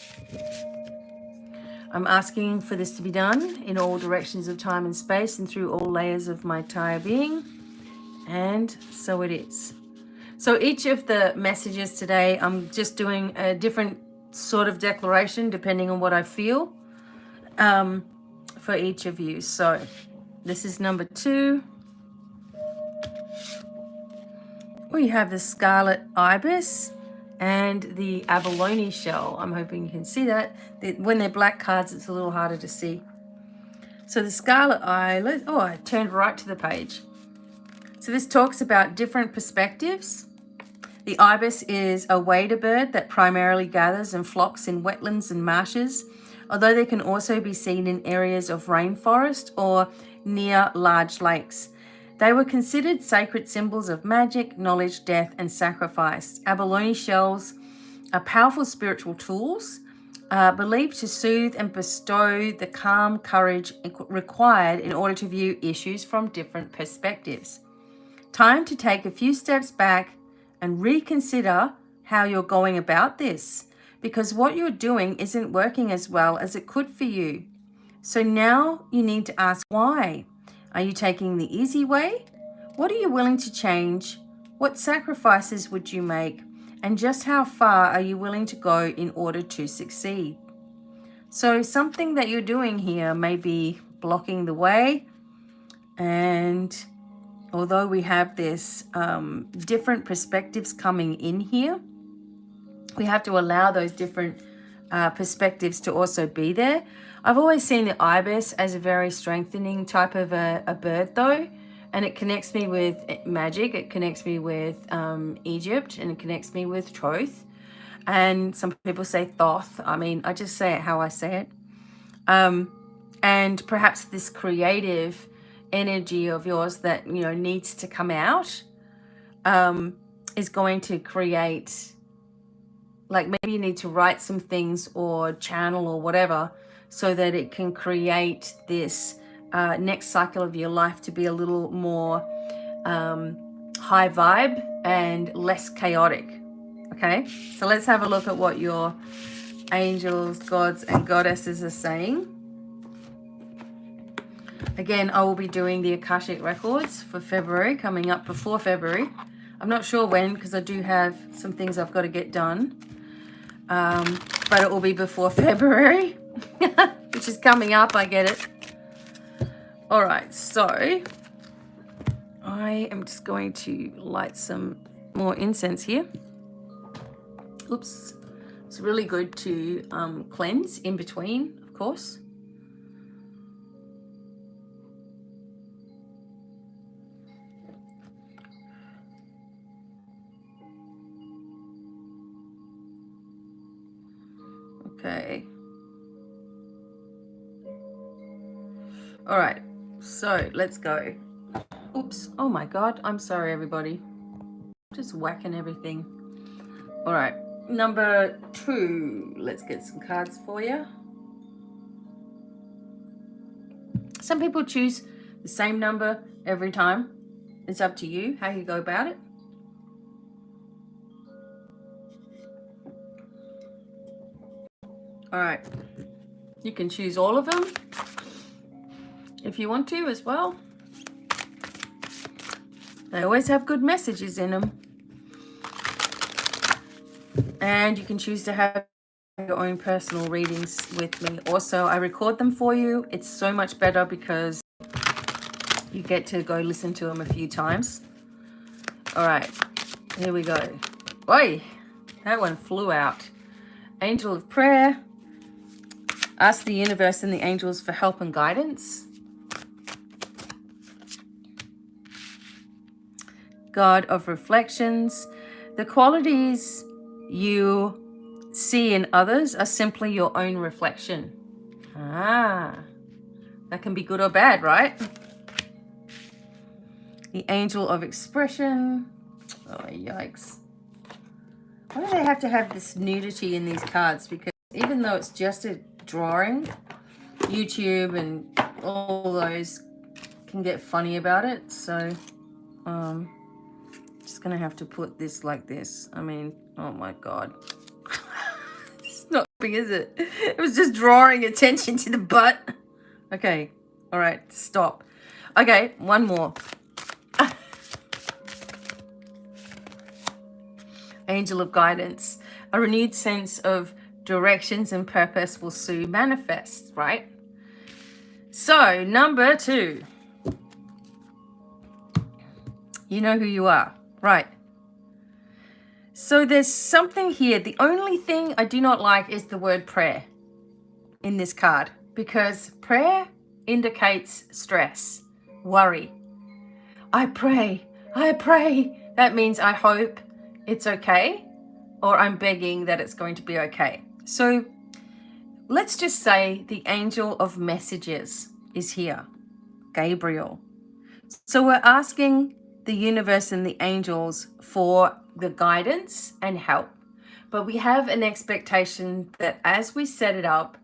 I'm asking for this to be done in all directions of time and space and through all layers of my entire being, and so it is. So each of the messages today, I'm just doing a different sort of declaration depending on what I feel for each of you. So this is number two. We have the scarlet ibis and the abalone shell. I'm hoping you can see that. When they're black cards, it's a little harder to see. So the scarlet eye, oh, I turned right to the page. So this talks about different perspectives. The ibis is a wader bird that primarily gathers and flocks in wetlands and marshes, although they can also be seen in areas of rainforest or near large lakes. They were considered sacred symbols of magic, knowledge, death, and sacrifice. Abalone shells are powerful spiritual tools, believed to soothe and bestow the calm courage required in order to view issues from different perspectives. Time to take a few steps back and reconsider how you're going about this, because what you're doing isn't working as well as it could for you. So now you need to ask why. Are you taking the easy way? What are you willing to change? What sacrifices would you make? And just how far are you willing to go in order to succeed? So something that you're doing here may be blocking the way. And although we have this different perspectives coming in here, we have to allow those different perspectives to also be there. I've always seen the ibis as a very strengthening type of a bird though, and it connects me with magic, it connects me with Egypt, and it connects me with truth. And some people say Thoth. I mean, I just say it how I say it. And perhaps this creative energy of yours that, you know, needs to come out is going to create, like maybe you need to write some things or channel or whatever so that it can create this next cycle of your life to be a little more high vibe and less chaotic. Okay, so let's have a look at what your angels, gods, and goddesses are saying. Again, I will be doing the Akashic records for February, coming up before February. I'm not sure when, because I do have some things I've got to get done. But it will be before February, which is coming up, I get it. All right, so I am just going to light some more incense here. Oops. It's really good to cleanse in between, of course. Okay. All right, so let's go. Oops. Oh my God. I'm sorry, everybody. Just whacking everything. All right. Number 2. Let's get some cards for you. Some people choose the same number every time. It's up to you how you go about it. All right. You can choose all of them if you want to as well. They always have good messages in them. And you can choose to have your own personal readings with me. Also, I record them for you. It's so much better because you get to go listen to them a few times. All right, here we go. Oi, that one flew out. Angel of prayer. Ask the universe and the angels for help and guidance. God of reflections. The qualities you see in others are simply your own reflection. That can be good or bad, right? The angel of expression. Oh, yikes. Why do they have to have this nudity in these cards? Because even though it's just a drawing, YouTube and all those can get funny about it. So, just gonna have to put this like this. I mean, oh my God. It's not big, is it? It was just drawing attention to the butt. Okay, all right, stop. Okay, one more. Angel of guidance. A renewed sense of directions and purpose will soon manifest, right? So, number 2. You know who you are, right? So there's something here. The only thing I do not like is the word prayer in this card, because prayer indicates stress, worry. I pray. That means I hope. it's okay, or I'm begging that it's going to be okay. So let's just say the angel of messages is here, Gabriel. So we're asking the universe and the angels for the guidance and help. But we have an expectation that as we set it up,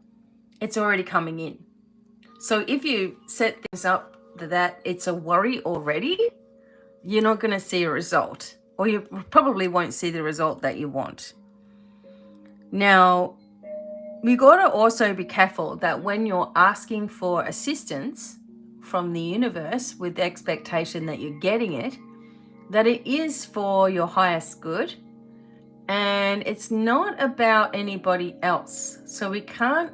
it's already coming in. So if you set things up that it's a worry already, you're not going to see a result, or you probably won't see the result that you want. Now, we got to also be careful that when you're asking for assistance from the universe with the expectation that you're getting it, that it is for your highest good and it's not about anybody else. So we can't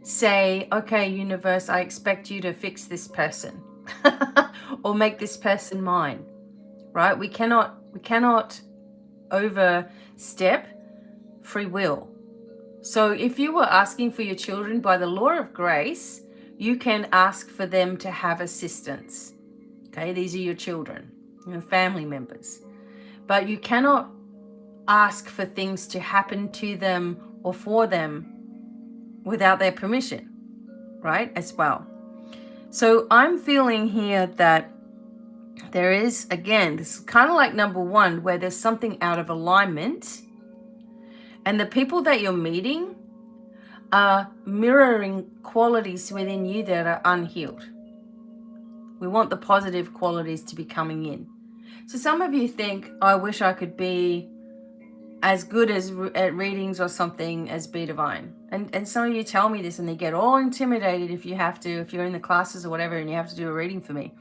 say, okay, universe, I expect you to fix this person or make this person mine, right? We cannot overstep free will. So if you were asking for your children by the law of grace, you can ask for them to have assistance. Okay, these are your children, your family members. But you cannot ask for things to happen to them or for them without their permission, right, as well. So I'm feeling here that there is, again, this is kind of like number one, where there's something out of alignment, and the people that you're meeting are mirroring qualities within you that are unhealed. We want the positive qualities to be coming in. So some of you think, I wish I could be as good as at readings or something as BDevine. And some of you tell me this and they get all intimidated if you're in the classes or whatever and you have to do a reading for me.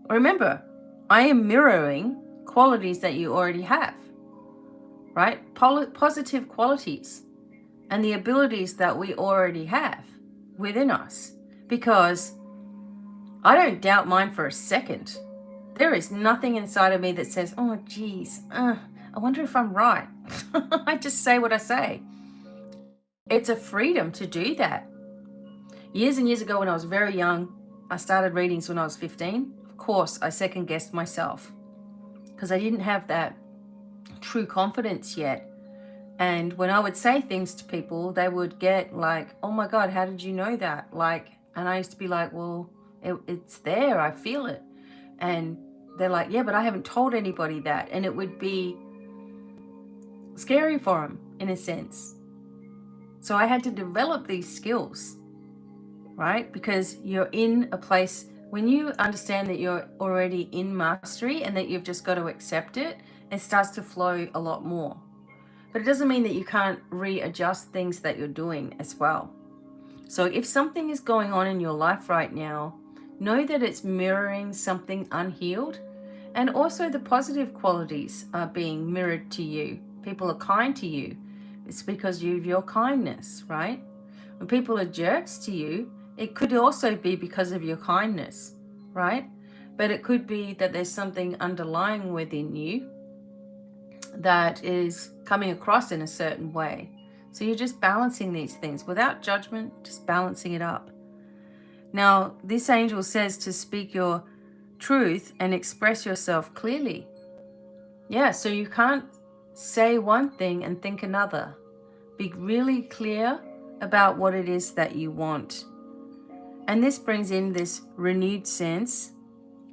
Remember, I am mirroring qualities that you already have, right? Positive qualities and the abilities that we already have within us, because I don't doubt mine for a second. There is nothing inside of me that says, oh, geez, I wonder if I'm right. I just say what I say. It's a freedom to do that. Years and years ago when I was very young, I started readings when I was 15. Of course, I second guessed myself because I didn't have that true confidence yet. And when I would say things to people, they would get like, oh my God, how did you know that? And I used to be like, well, it's there, I feel it. And they're like, yeah, but I haven't told anybody that. And it would be scary for them in a sense. So I had to develop these skills, right? Because you're in a place, when you understand that you're already in mastery and that you've just got to accept it, it starts to flow a lot more. But it doesn't mean that you can't readjust things that you're doing as well. So if something is going on in your life right now, know that it's mirroring something unhealed, and also the positive qualities are being mirrored to you. People are kind to you. It's because of your kindness, right? When people are jerks to you, it could also be because of your kindness, right? But it could be that there's something underlying within you that is coming across in a certain way. So you're just balancing these things without judgment, just balancing it up. Now, this angel says to speak your truth and express yourself clearly. Yeah, so you can't say one thing and think another. Be really clear about what it is that you want. And this brings in this renewed sense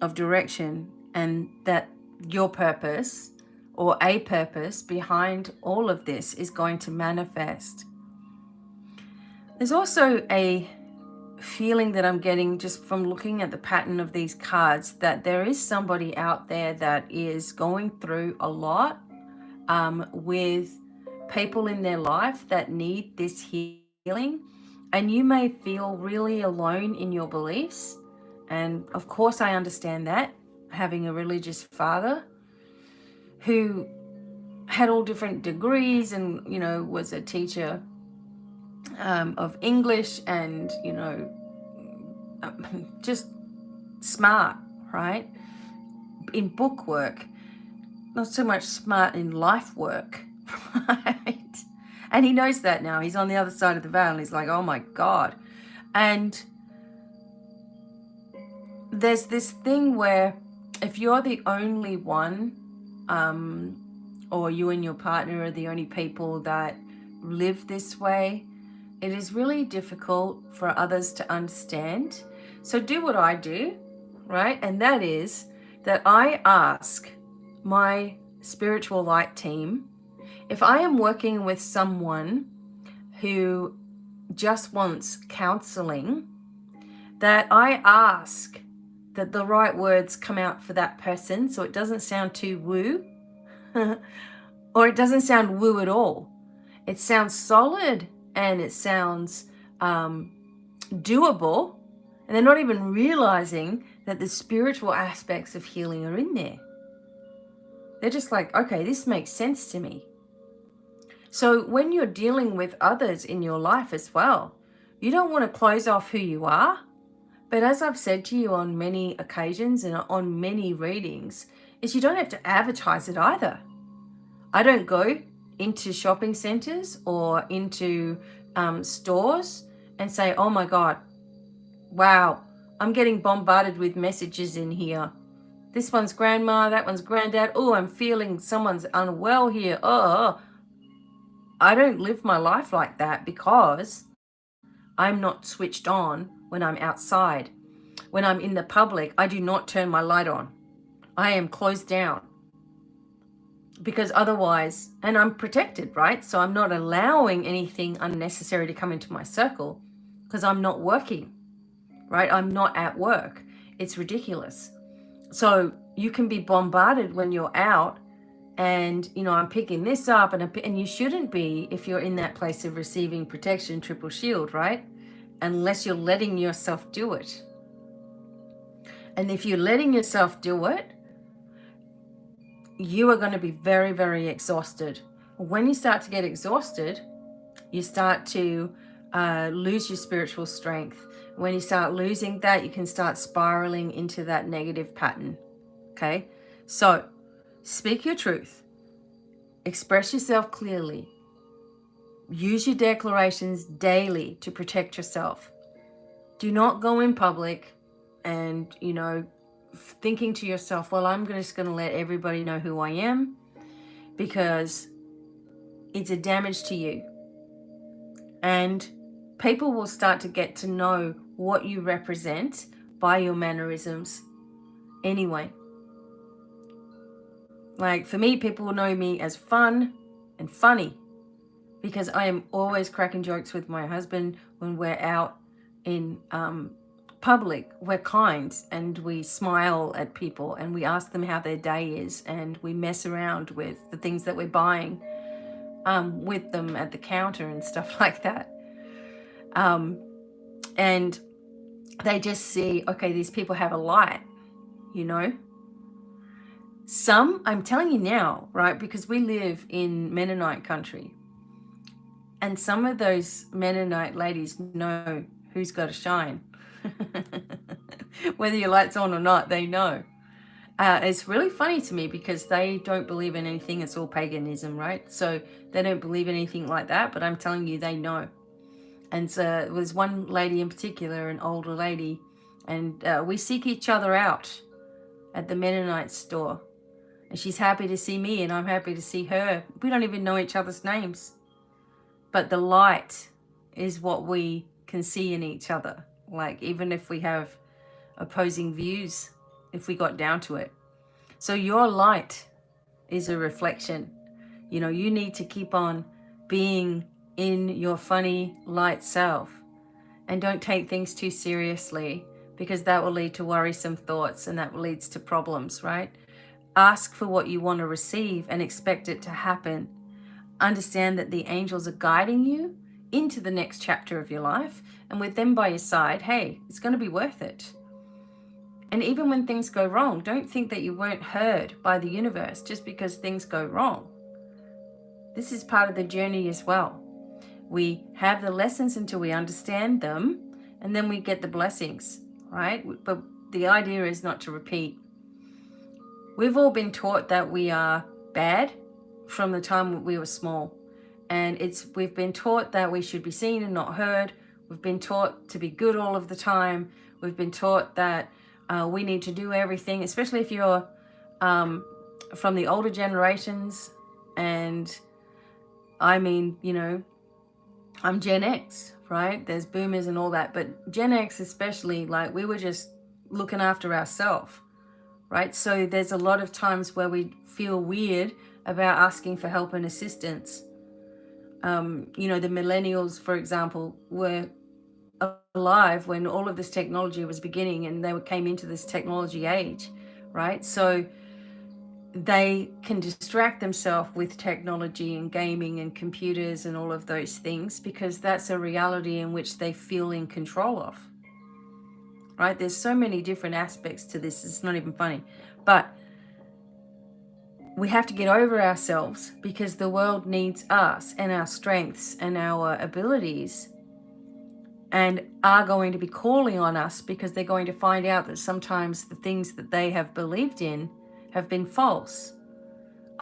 of direction, and that your purpose or a purpose behind all of this is going to manifest. There's also a feeling that I'm getting just from looking at the pattern of these cards that there is somebody out there that is going through a lot with people in their life that need this healing, and you may feel really alone in your beliefs. And of course I understand that, having a religious father who had all different degrees and, you know, was a teacher of English and, you know, just smart, right? In book work, not so much smart in life work, right? And he knows that now. He's on the other side of the veil and he's like, oh my God. And there's this thing where if you're the only one, or you and your partner are the only people that live this way, it is really difficult for others to understand. So do what I do, right? And that is that I ask my spiritual light team, if I am working with someone who just wants counseling, that I ask that the right words come out for that person so it doesn't sound too woo or it doesn't sound woo at all. It sounds solid and it sounds doable, and they're not even realizing that the spiritual aspects of healing are in there. They're just like, okay, this makes sense to me. So when you're dealing with others in your life as well, you don't want to close off who you are. But as I've said to you on many occasions and on many readings, is you don't have to advertise it either. I don't go into shopping centers or into stores and say, oh my God, wow, I'm getting bombarded with messages in here. This one's grandma, that one's granddad. Oh, I'm feeling someone's unwell here. Oh, I don't live my life like that because I'm not switched on when I'm outside. When I'm in the public, I do not turn my light on. I am closed down. Because otherwise, and I'm protected, right? So I'm not allowing anything unnecessary to come into my circle because I'm not working, right? I'm not at work. It's ridiculous. So you can be bombarded when you're out and, you know, I'm picking this up and you shouldn't be if you're in that place of receiving protection, triple shield, right? Unless you're letting yourself do it. And if you're letting yourself do it, you are going to be very, very exhausted. When you start to get exhausted, you start to lose your spiritual strength. When you start losing that, you can start spiraling into that negative pattern. Okay? So, speak your truth. Express yourself clearly. Use your declarations daily to protect yourself. Do not go in public and, you know, thinking to yourself, well, I'm just going to let everybody know who I am, because it's a damage to you. And people will start to get to know what you represent by your mannerisms anyway. Like for me, people will know me as fun and funny because I am always cracking jokes with my husband when we're out in public. We're kind and we smile at people and we ask them how their day is, and we mess around with the things that we're buying with them at the counter and stuff like that. And they just see, okay, these people have a light, you know. Some, I'm telling you now, right, because we live in Mennonite country, and some of those Mennonite ladies know who's got to shine. Whether your light's on or not, they know. It's really funny to me because they don't believe in anything. It's all paganism, right? So they don't believe in anything like that, but I'm telling you, they know. And so there was one lady in particular, an older lady, and we seek each other out at the Mennonite store. And she's happy to see me and I'm happy to see her. We don't even know each other's names. But the light is what we can see in each other. Like even if we have opposing views, if we got down to it. So your light is a reflection. You know, you need to keep on being in your funny light self, and don't take things too seriously, because that will lead to worrisome thoughts and that leads to problems, right? Ask for what you want to receive and expect it to happen. Understand that the angels are guiding you into the next chapter of your life, and with them by your side, hey, it's going to be worth it. And even when things go wrong, don't think that you weren't heard by the universe just because things go wrong. This is part of the journey as well. We have the lessons until we understand them, and then we get the blessings, right? But the idea is not to repeat. We've all been taught that we are bad from the time we were small. And we've been taught that we should be seen and not heard. We've been taught to be good all of the time. We've been taught that we need to do everything, especially if you're from the older generations. And I mean, I'm Gen X, right? There's boomers and all that, but Gen X especially, like, we were just looking after ourselves, right? So there's a lot of times where we feel weird about asking for help and assistance. The millennials, for example, were alive when all of this technology was beginning, and they came into this technology age, right? So they can distract themselves with technology and gaming and computers and all of those things because that's a reality in which they feel in control of, right? There's so many different aspects to this, it's not even funny. But we have to get over ourselves because the world needs us and our strengths and our abilities, and are going to be calling on us because they're going to find out that sometimes the things that they have believed in have been false,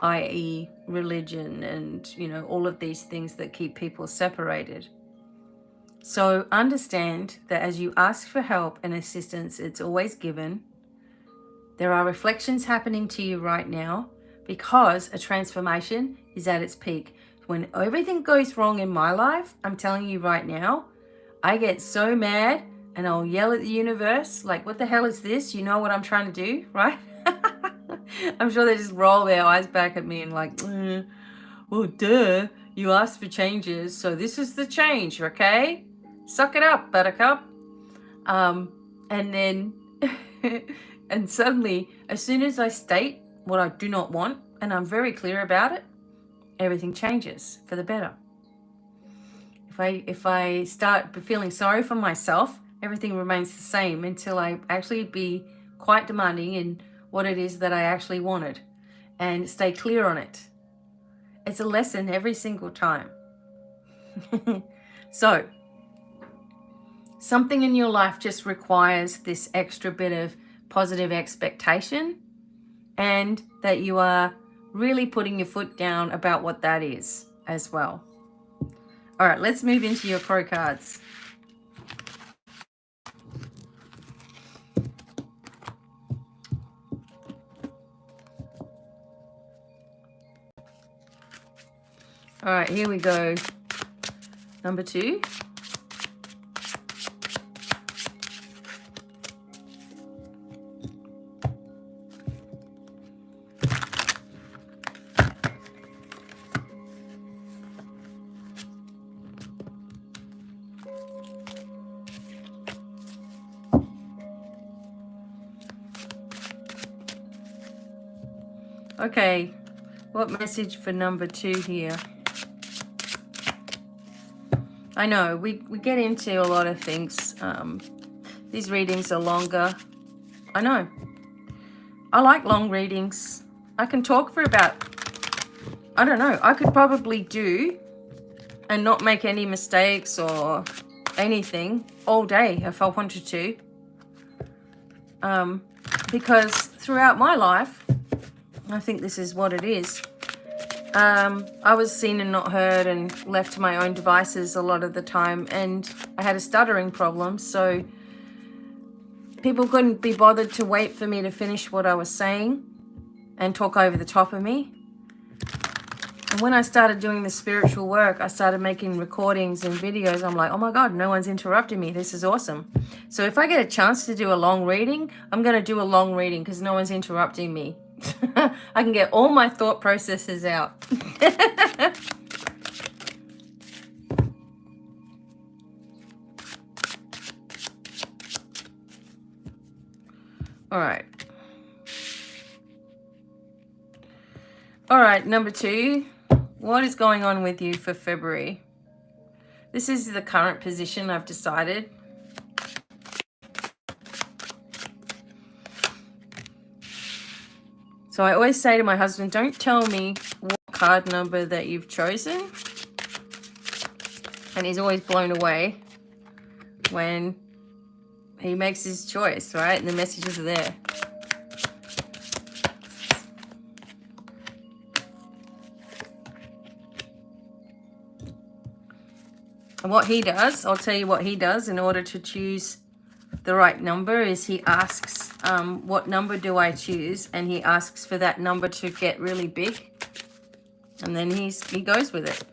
i.e. religion and, all of these things that keep people separated. So understand that as you ask for help and assistance, it's always given. There are reflections happening to you right now because a transformation is at its peak. When everything goes wrong in my life, I'm telling you right now, I get so mad and I'll yell at the universe, like, what the hell is this? You know what I'm trying to do, right? I'm sure they just roll their eyes back at me and like, well, duh, you asked for changes, so this is the change, okay? Suck it up, buttercup. And then, and suddenly, as soon as I state what I do not want, and I'm very clear about it, everything changes for the better. If I start feeling sorry for myself, everything remains the same until I actually be quite demanding in what it is that I actually wanted and stay clear on it. It's a lesson every single time. So, something in your life just requires this extra bit of positive expectation, and that you are really putting your foot down about what that is as well. All right, let's move into your pro cards. All right, here we go. Number 2. Okay, what message for number 2 here? I know, we get into a lot of things. These readings are longer. I know. I like long readings. I can talk for about, I don't know, I could probably do and not make any mistakes or anything all day if I wanted to. Because throughout my life, I think this is what it is. I was seen and not heard and left to my own devices a lot of the time, and I had a stuttering problem, so people couldn't be bothered to wait for me to finish what I was saying and talk over the top of me. And when I started doing the spiritual work, I started making recordings and videos. I'm like, oh my God, no one's interrupting me. This is awesome. So if I get a chance to do a long reading, I'm going to do a long reading because no one's interrupting me. I can get all my thought processes out. All right. All right, number 2. What is going on with you for February? This is the current position I've decided. So I always say to my husband, don't tell me what card number that you've chosen. And he's always blown away when he makes his choice, right? And the messages are there. And what he does, I'll tell you what he does in order to choose the right number is he asks, what number do I choose? And he asks for that number to get really big. And then he goes with it.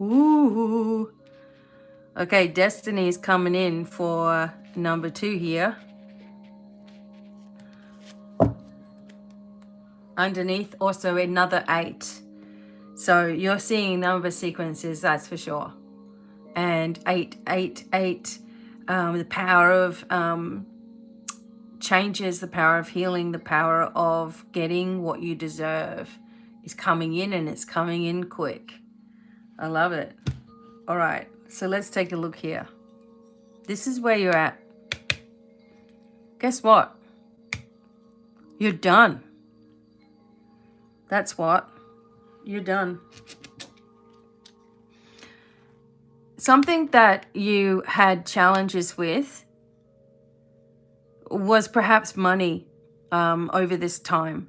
Ooh. Okay, destiny is coming in for number 2 here. Underneath also another 8. So you're seeing number sequences, that's for sure. And 8, 8, 8, the power of changes, the power of healing, the power of getting what you deserve is coming in, and it's coming in quick. I love it. All right, so let's take a look here. This is where you're at. Guess what? You're done. That's what. You're done. Something that you had challenges with was perhaps money over this time.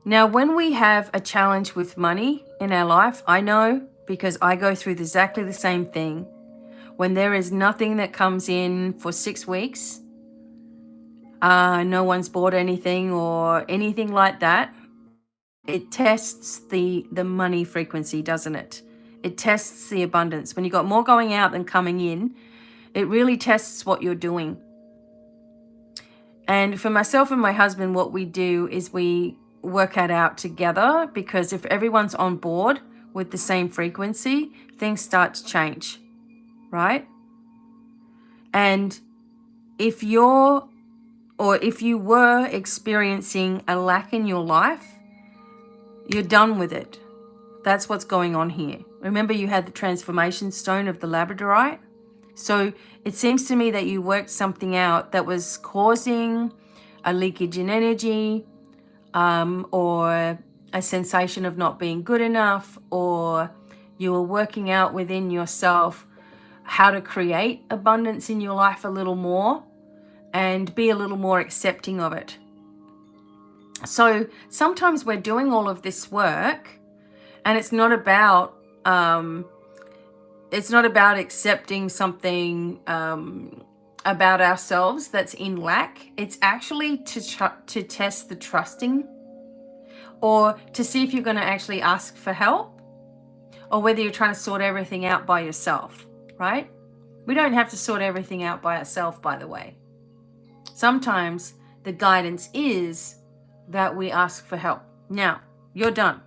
Now, when we have a challenge with money in our life, I know because I go through exactly the same thing. When there is nothing that comes in for 6 weeks, no one's bought anything or anything like that, it tests the money frequency, doesn't it? It tests the abundance. When you got more going out than coming in, it really tests what you're doing. And for myself and my husband, what we do is we work it out together, because if everyone's on board with the same frequency, things start to change, right? And if you were experiencing a lack in your life, you're done with it. That's what's going on here. Remember, you had the transformation stone of the labradorite. So it seems to me that you worked something out that was causing a leakage in energy, or a sensation of not being good enough, or you were working out within yourself how to create abundance in your life a little more and be a little more accepting of it. So sometimes we're doing all of this work, and it's not about accepting something about ourselves that's in lack. It's actually to test the trusting, or to see if you're going to actually ask for help, or whether you're trying to sort everything out by yourself, right? We don't have to sort everything out by ourselves, by the way. Sometimes the guidance is that we ask for help. Now, you're done.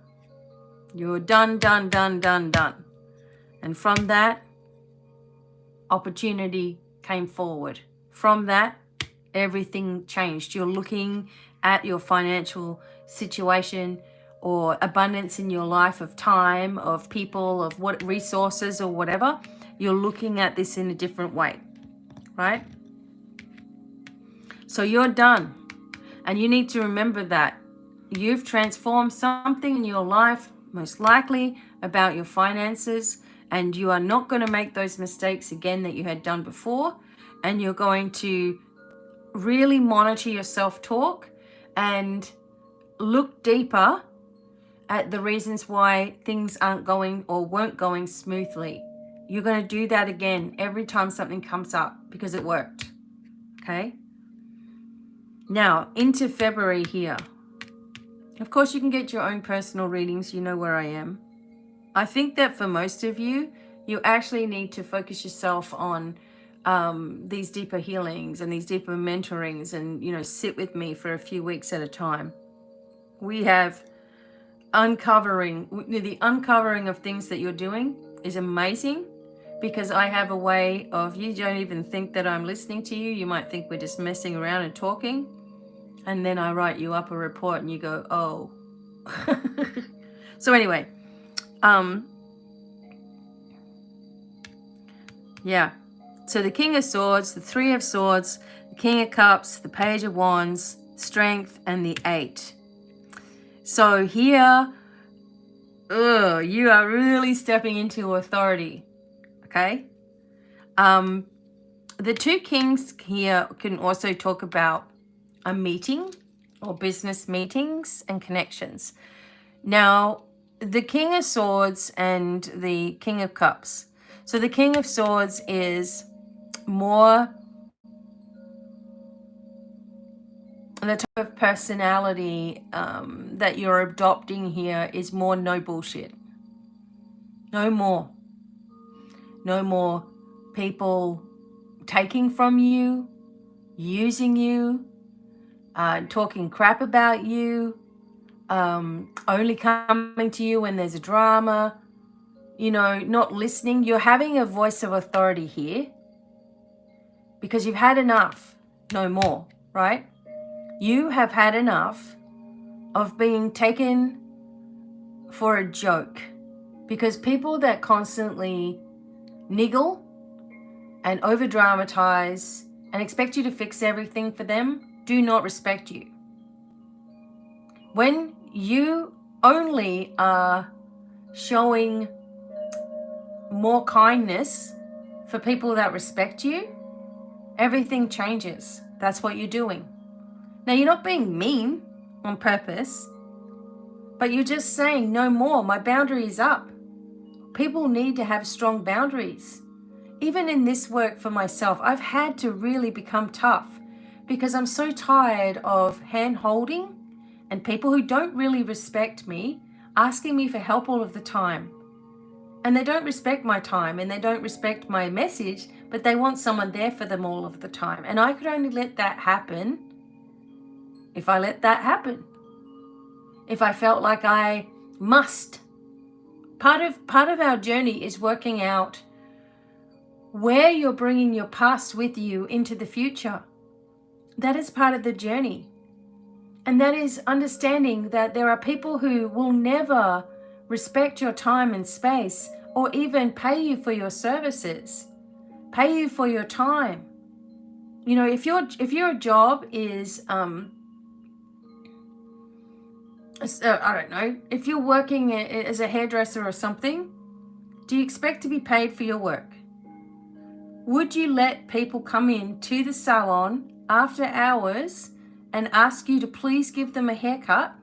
You're done. And from that, opportunity came forward. From that, everything changed. You're looking at your financial situation or abundance in your life of time, of people, of what resources or whatever. You're looking at this in a different way, right? So you're done. And you need to remember that you've transformed something in your life, most likely about your finances, and you are not going to make those mistakes again that you had done before. And you're going to really monitor your self-talk and look deeper at the reasons why things aren't going or weren't going smoothly. You're going to do that again every time something comes up, because it worked. Okay? Now, into February here. Of course, you can get your own personal readings. You know where I am. I think that for most of you, you actually need to focus yourself on these deeper healings and these deeper mentorings, and, sit with me for a few weeks at a time. We have the uncovering of things that you're doing is amazing, because I have a way of, you don't even think that I'm listening to you. You might think we're just messing around and talking. And then I write you up a report and you go, oh. So anyway, yeah. So the King of Swords, the Three of Swords, the King of Cups, the Page of Wands, Strength, and the 8. So here, you are really stepping into authority, okay? The two kings here can also talk about a meeting or business meetings and connections. Now, the King of Swords and the King of Cups. So the King of Swords is more, the type of personality that you're adopting here is more no bullshit. No more. No more people taking from you, using you, talking crap about you, only coming to you when there's a drama, not listening. You're having a voice of authority here because you've had enough. No more, right? You have had enough of being taken for a joke, because people that constantly niggle and over dramatize and expect you to fix everything for them do not respect you. When you only are showing more kindness for people that respect you, everything changes. That's what you're doing. Now, you're not being mean on purpose, but you're just saying, no more, my boundary is up. People need to have strong boundaries. Even in this work for myself, I've had to really become tough because I'm so tired of hand-holding and people who don't really respect me asking me for help all of the time. And they don't respect my time and they don't respect my message, but they want someone there for them all of the time. And I could only let that happen if I let that happen. If I felt like I must. Part of our journey is working out where you're bringing your past with you into the future. That is part of the journey. And that is understanding that there are people who will never respect your time and space or even pay you for your services, pay you for your time. If your job is, I don't know, if you're working as a hairdresser or something, do you expect to be paid for your work? Would you let people come in to the salon after hours and ask you to please give them a haircut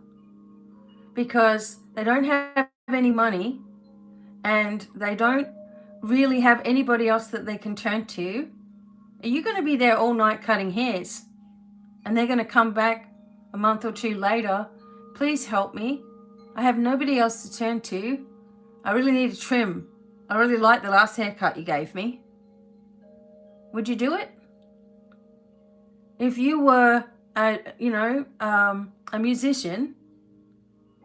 because they don't have any money and they don't really have anybody else that they can turn to? Are you going to be there all night cutting hairs and they're going to come back a month or two later, please help me, I have nobody else to turn to, I really need a trim, I really like the last haircut you gave me? Would you do it? If you were a musician,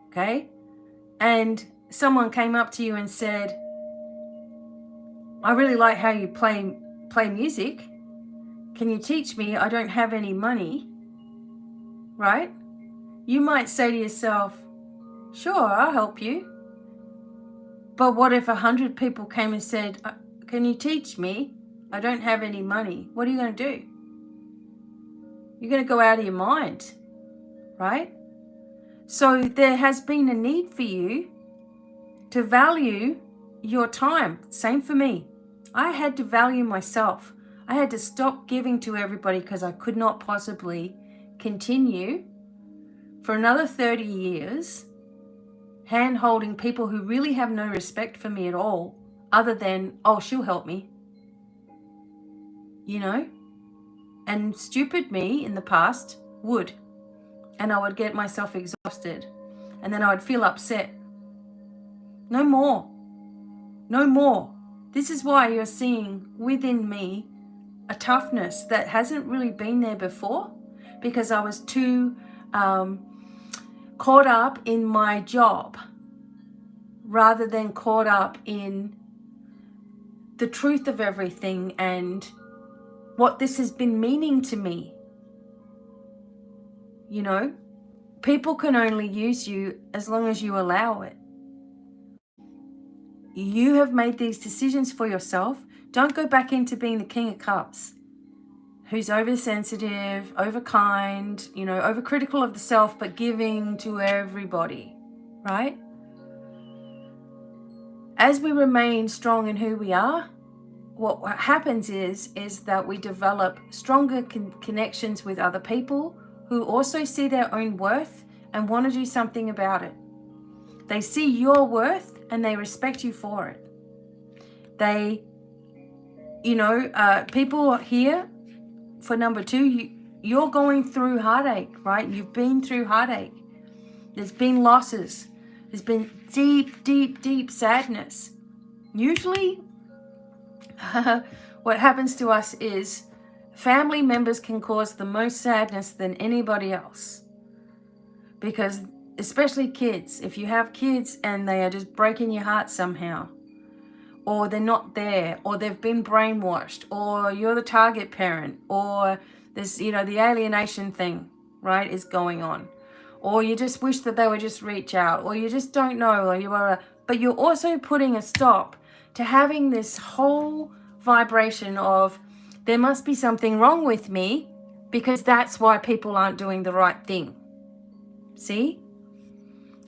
okay, and someone came up to you and said, I really like how you play music, can you teach me? I don't have any money, right? You might say to yourself, sure, I'll help you. But what if 100 people came and said, can you teach me? I don't have any money. What are you going to do? You're going to go out of your mind, right? So there has been a need for you to value your time. Same for me. I had to value myself. I had to stop giving to everybody because I could not possibly continue for another 30 years hand-holding people who really have no respect for me at all, other than, oh, she'll help me. And stupid me in the past would. And I would get myself exhausted. And then I would feel upset. No more. No more. This is why you're seeing within me a toughness that hasn't really been there before, because I was too caught up in my job rather than caught up in the truth of everything and what this has been meaning to me. People can only use you as long as you allow it. You have made these decisions for yourself. Don't go back into being the King of Cups, who's oversensitive, overkind, overcritical of the self, but giving to everybody, right? As we remain strong in who we are, what happens is that we develop stronger connections with other people who also see their own worth and want to do something about it. They see your worth and they respect you for it. They people here for number 2, you're going through heartache, right? You've been through heartache. There's been losses. There's been deep, deep, deep sadness. Usually, what happens to us is family members can cause the most sadness than anybody else. Because, especially kids, if you have kids and they are just breaking your heart somehow, or they're not there, or they've been brainwashed, or you're the target parent, or there's, the alienation thing, right, is going on. Or you just wish that they would just reach out, or you just don't know, or but you're also putting a stop to having this whole vibration of, there must be something wrong with me, because that's why people aren't doing the right thing. See?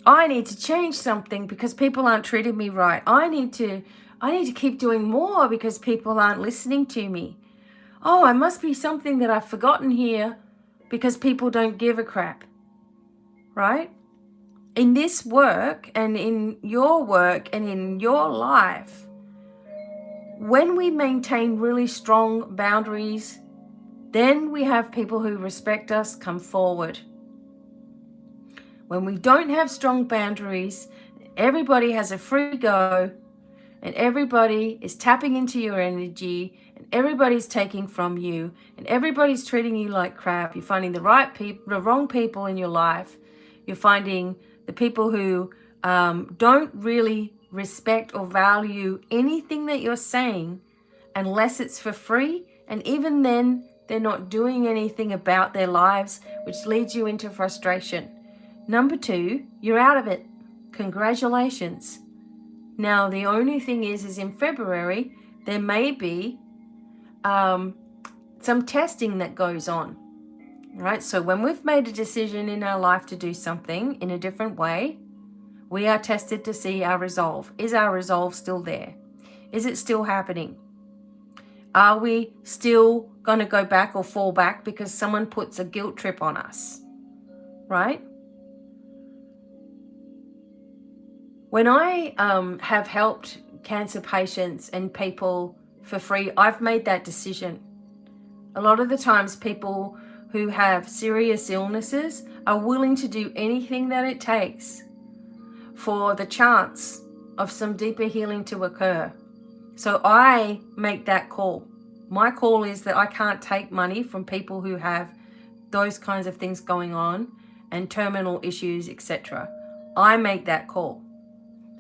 I need to change something because people aren't treating me right. I need to keep doing more because people aren't listening to me. Oh, I must be something that I've forgotten here because people don't give a crap. Right? In this work and in your work and in your life, when we maintain really strong boundaries, then we have people who respect us come forward. When we don't have strong boundaries, everybody has a free go, and everybody is tapping into your energy, and everybody's taking from you, and everybody's treating you like crap. You're finding the wrong people in your life. You're finding the people who don't really respect or value anything that you're saying unless it's for free. And even then, they're not doing anything about their lives, which leads you into frustration. Number 2, you're out of it. Congratulations. Now, the only thing is in February, there may be some testing that goes on. Right? So when we've made a decision in our life to do something in a different way, we are tested to see our resolve. Is our resolve still there? Is it still happening? Are we still going to go back or fall back because someone puts a guilt trip on us? Right? When I have helped cancer patients and people for free, I've made that decision. A lot of the times people who have serious illnesses are willing to do anything that it takes for the chance of some deeper healing to occur. So I make that call. My call is that I can't take money from people who have those kinds of things going on and terminal issues, etc. I make that call.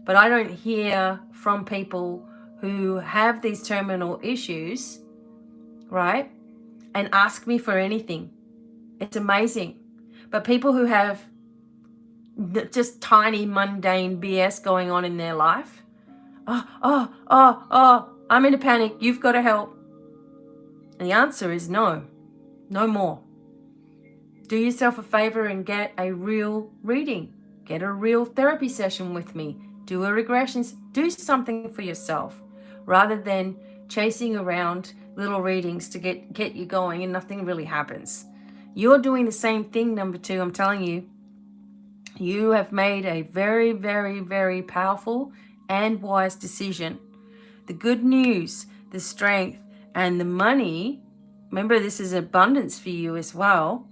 But I don't hear from people who have these terminal issues, right, and ask me for anything. It's amazing. But people who have just tiny mundane BS going on in their life, I'm in a panic, you've got to help. And the answer is no more. Do yourself a favor and get a real reading. Get a real therapy session with me. Do a regression. Do something for yourself rather than chasing around little readings to get you going and nothing really happens. You're doing the same thing, number 2. I'm telling you, you have made a very, very, very powerful and wise decision. The good news, the strength, and the money, remember this is abundance for you as well,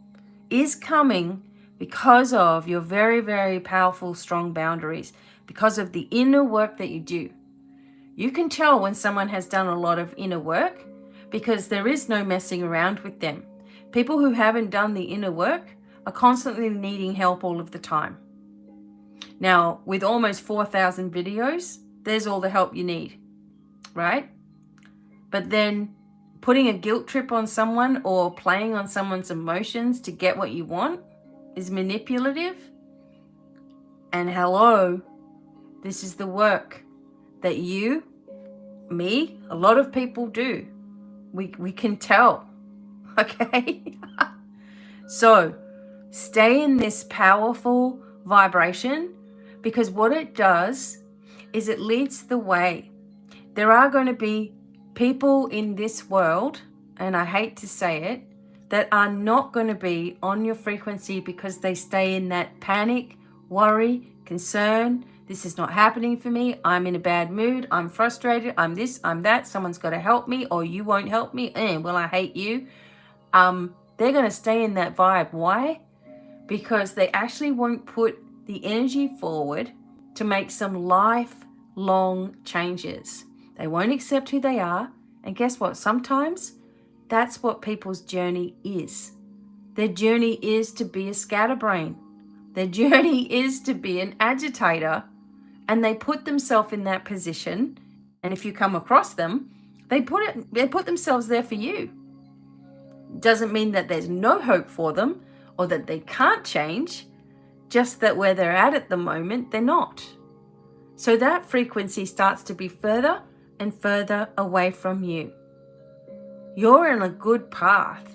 is coming because of your very, very powerful, strong boundaries, because of the inner work that you do. You can tell when someone has done a lot of inner work because there is no messing around with them. People who haven't done the inner work are constantly needing help all of the time. Now, with almost 4,000 videos, there's all the help you need, right? But then putting a guilt trip on someone or playing on someone's emotions to get what you want is manipulative. And hello, this is the work that you, me, a lot of people do. We can tell, okay? So stay in this powerful vibration, because what it does is it leads the way. There are going to be people in this world, and I hate to say it, that are not going to be on your frequency because they stay in that panic, worry, concern, This is not happening for me. I'm in a bad mood. I'm frustrated. I'm this, I'm that. Someone's got to help me, or you won't help me. Well, I hate you. They're going to stay in that vibe. Why? Because they actually won't put the energy forward to make some lifelong changes. They won't accept who they are. And guess what? Sometimes that's what people's journey is. Their journey is to be a scatterbrain. Their journey is to be an agitator. And they put themselves in that position. And if you come across them, they put themselves there for you. Doesn't mean that there's no hope for them or that they can't change, just that where they're at the moment, they're not. So that frequency starts to be further and further away from you. You're in a good path.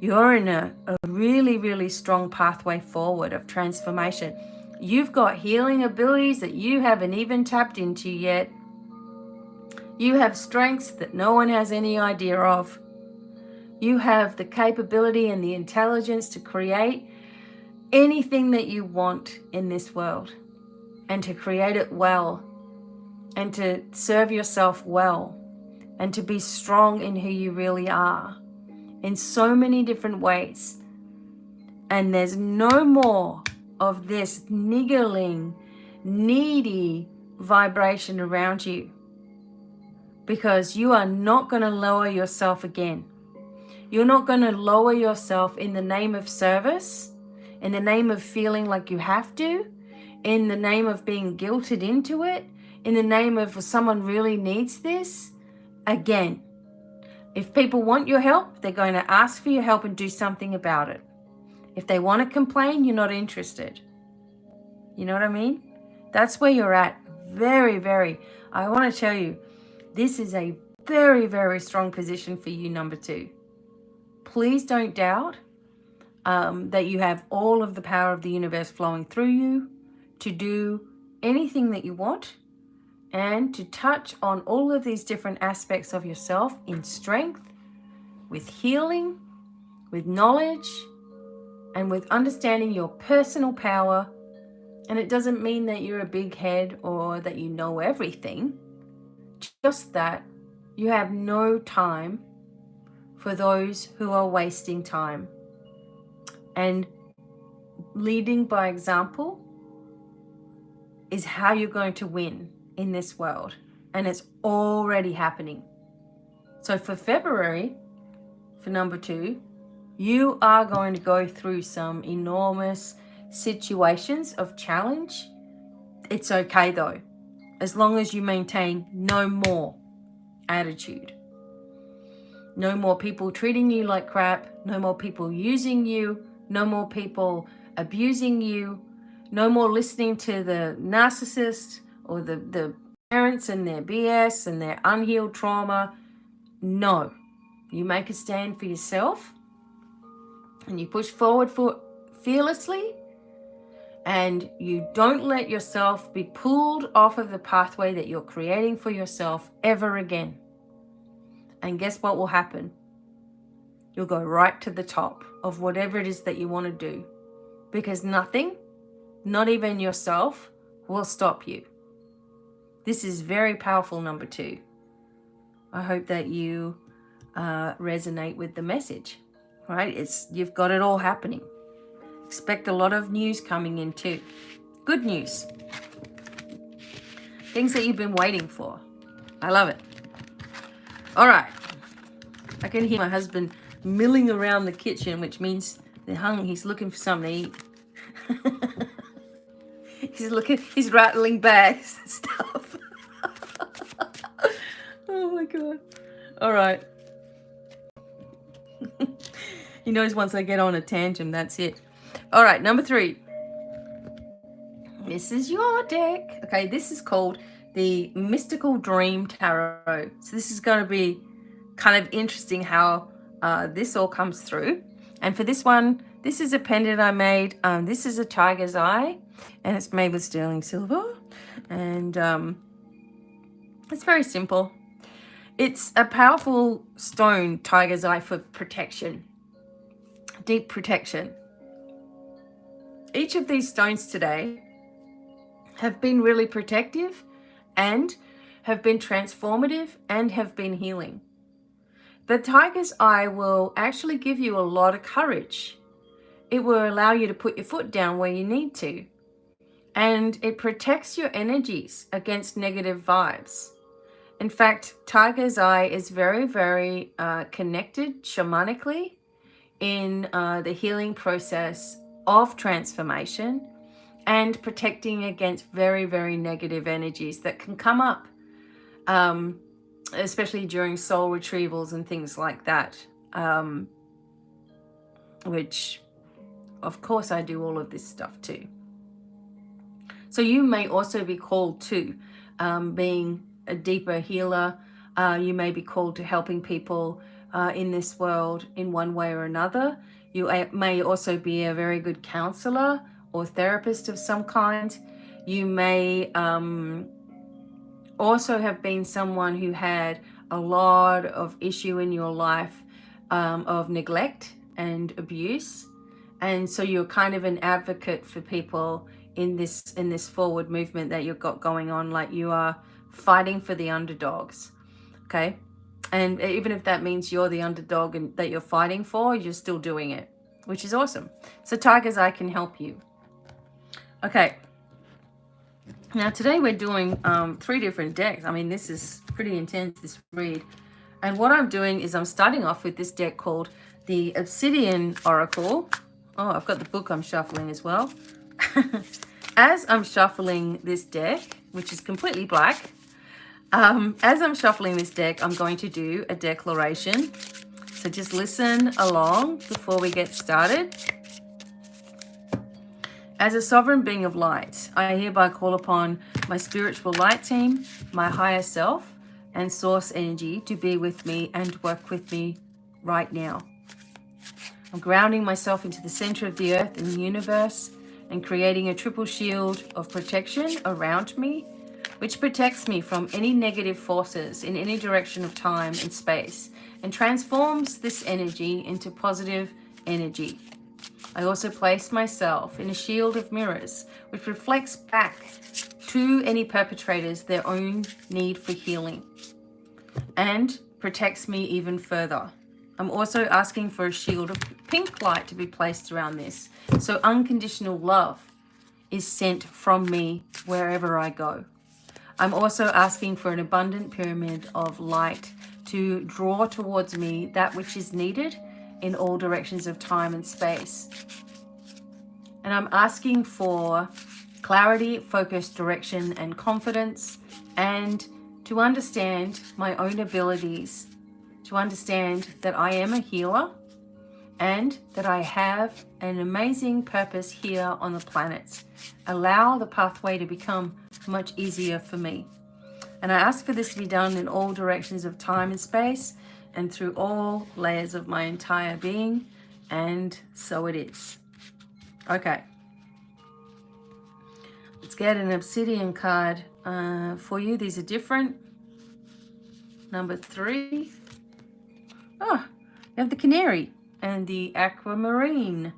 You're in a really, really strong pathway forward of transformation. You've got healing abilities that you haven't even tapped into yet. You have strengths that no one has any idea of. You have the capability and the intelligence to create anything that you want in this world, and to create it well, and to serve yourself well, and to be strong in who you really are in so many different ways. And there's no more of this niggling, needy vibration around you, because you are not going to lower yourself again. You're not going to lower yourself in the name of service, in the name of feeling like you have to, in the name of being guilted into it, in the name of someone really needs this. Again, if people want your help, they're going to ask for your help and do something about it. If they want to complain, you're not interested. You know what I mean? That's where you're at. Very, very. I want to tell you, this is a very, very strong position for you, number 2. Please don't doubt that you have all of the power of the universe flowing through you to do anything that you want, and to touch on all of these different aspects of yourself in strength, with healing, with knowledge, and with understanding your personal power. And it doesn't mean that you're a big head or that you know everything, just that you have no time for those who are wasting time. And leading by example is how you're going to win in this world. And it's already happening. So for February, for number 2, you are going to go through some enormous situations of challenge. It's okay though, as long as you maintain no more attitude. No more people treating you like crap. No more people using you. No more people abusing you. No more listening to the narcissist or the parents and their BS and their unhealed trauma. No. You make a stand for yourself, and you push forward fearlessly, and you don't let yourself be pulled off of the pathway that you're creating for yourself ever again. And guess what will happen? You'll go right to the top of whatever it is that you want to do, because nothing, not even yourself, will stop you. This is very powerful, number 2. I hope that you resonate with the message, right? You've got it all happening. Expect a lot of news coming in too. Good news. Things that you've been waiting for. I love it. All right. I can hear my husband milling around the kitchen, which means he's looking for something to eat. He's rattling bags and stuff. Oh my God. All right. He knows once I get on a tangent, that's it. All right, number 3. This is your deck. Okay, this is called the Mystical Dream Tarot. So this is going to be kind of interesting how this all comes through. And for this one, this is a pendant I made. This is a tiger's eye, and it's made with sterling silver. And it's very simple. It's a powerful stone, tiger's eye, for protection, deep protection. Each of these stones today have been really protective and have been transformative and have been healing. The tiger's eye will actually give you a lot of courage. It will allow you to put your foot down where you need to. And it protects your energies against negative vibes. In fact, tiger's eye is very, very connected shamanically in the healing process of transformation and protecting against very, very negative energies that can come up, especially during soul retrievals and things like that, which, of course, I do all of this stuff too. So you may also be called to being a deeper healer. You may be called to helping people in this world in one way or another. You may also be a very good counselor or therapist of some kind. You may also have been someone who had a lot of issue in your life of neglect and abuse. And so you're kind of an advocate for people in this forward movement that you've got going on, like you are fighting for the underdogs, okay? And even if that means you're the underdog and that you're fighting for, you're still doing it, which is awesome. So tiger's eye can help you. Okay. Now today we're doing 3 different decks. I mean, this is pretty intense, this read. And what I'm doing is I'm starting off with this deck called the Obsidian Oracle. Oh, I've got the book I'm shuffling as well. As I'm shuffling this deck, which is completely black, as I'm shuffling this deck, I'm going to do a declaration. So just listen along before we get started. As a sovereign being of light, I hereby call upon my spiritual light team, my higher self, and source energy to be with me and work with me right now. I'm grounding myself into the center of the earth and the universe and creating a triple shield of protection around me, which protects me from any negative forces in any direction of time and space and transforms this energy into positive energy. I also place myself in a shield of mirrors, which reflects back to any perpetrators their own need for healing and protects me even further. I'm also asking for a shield of pink light to be placed around this, so unconditional love is sent from me wherever I go. I'm also asking for an abundant pyramid of light to draw towards me that which is needed in all directions of time and space. And I'm asking for clarity, focus, direction, and confidence, and to understand my own abilities, to understand that I am a healer and that I have an amazing purpose here on the planet. Allow the pathway to become much easier for me. And I ask for this to be done in all directions of time and space and through all layers of my entire being, and so it is. Okay. Let's get an obsidian card for you. These are different. Number 3. Oh, you have the canary and the aquamarine.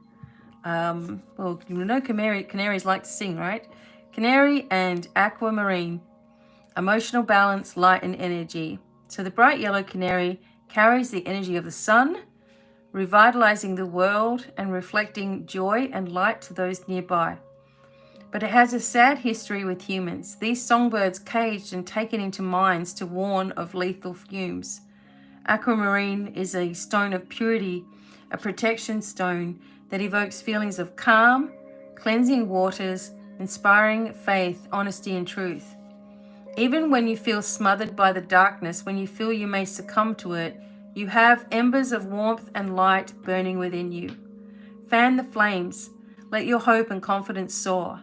Well, you know canaries like to sing, right? Canary and aquamarine. Emotional balance, light and energy. So the bright yellow canary carries the energy of the sun, revitalizing the world and reflecting joy and light to those nearby. But it has a sad history with humans. These songbirds caged and taken into mines to warn of lethal fumes. Aquamarine is a stone of purity, a protection stone that evokes feelings of calm, cleansing waters, inspiring faith, honesty, and truth. Even when you feel smothered by the darkness, when you feel you may succumb to it, you have embers of warmth and light burning within you. Fan the flames. Let your hope and confidence soar.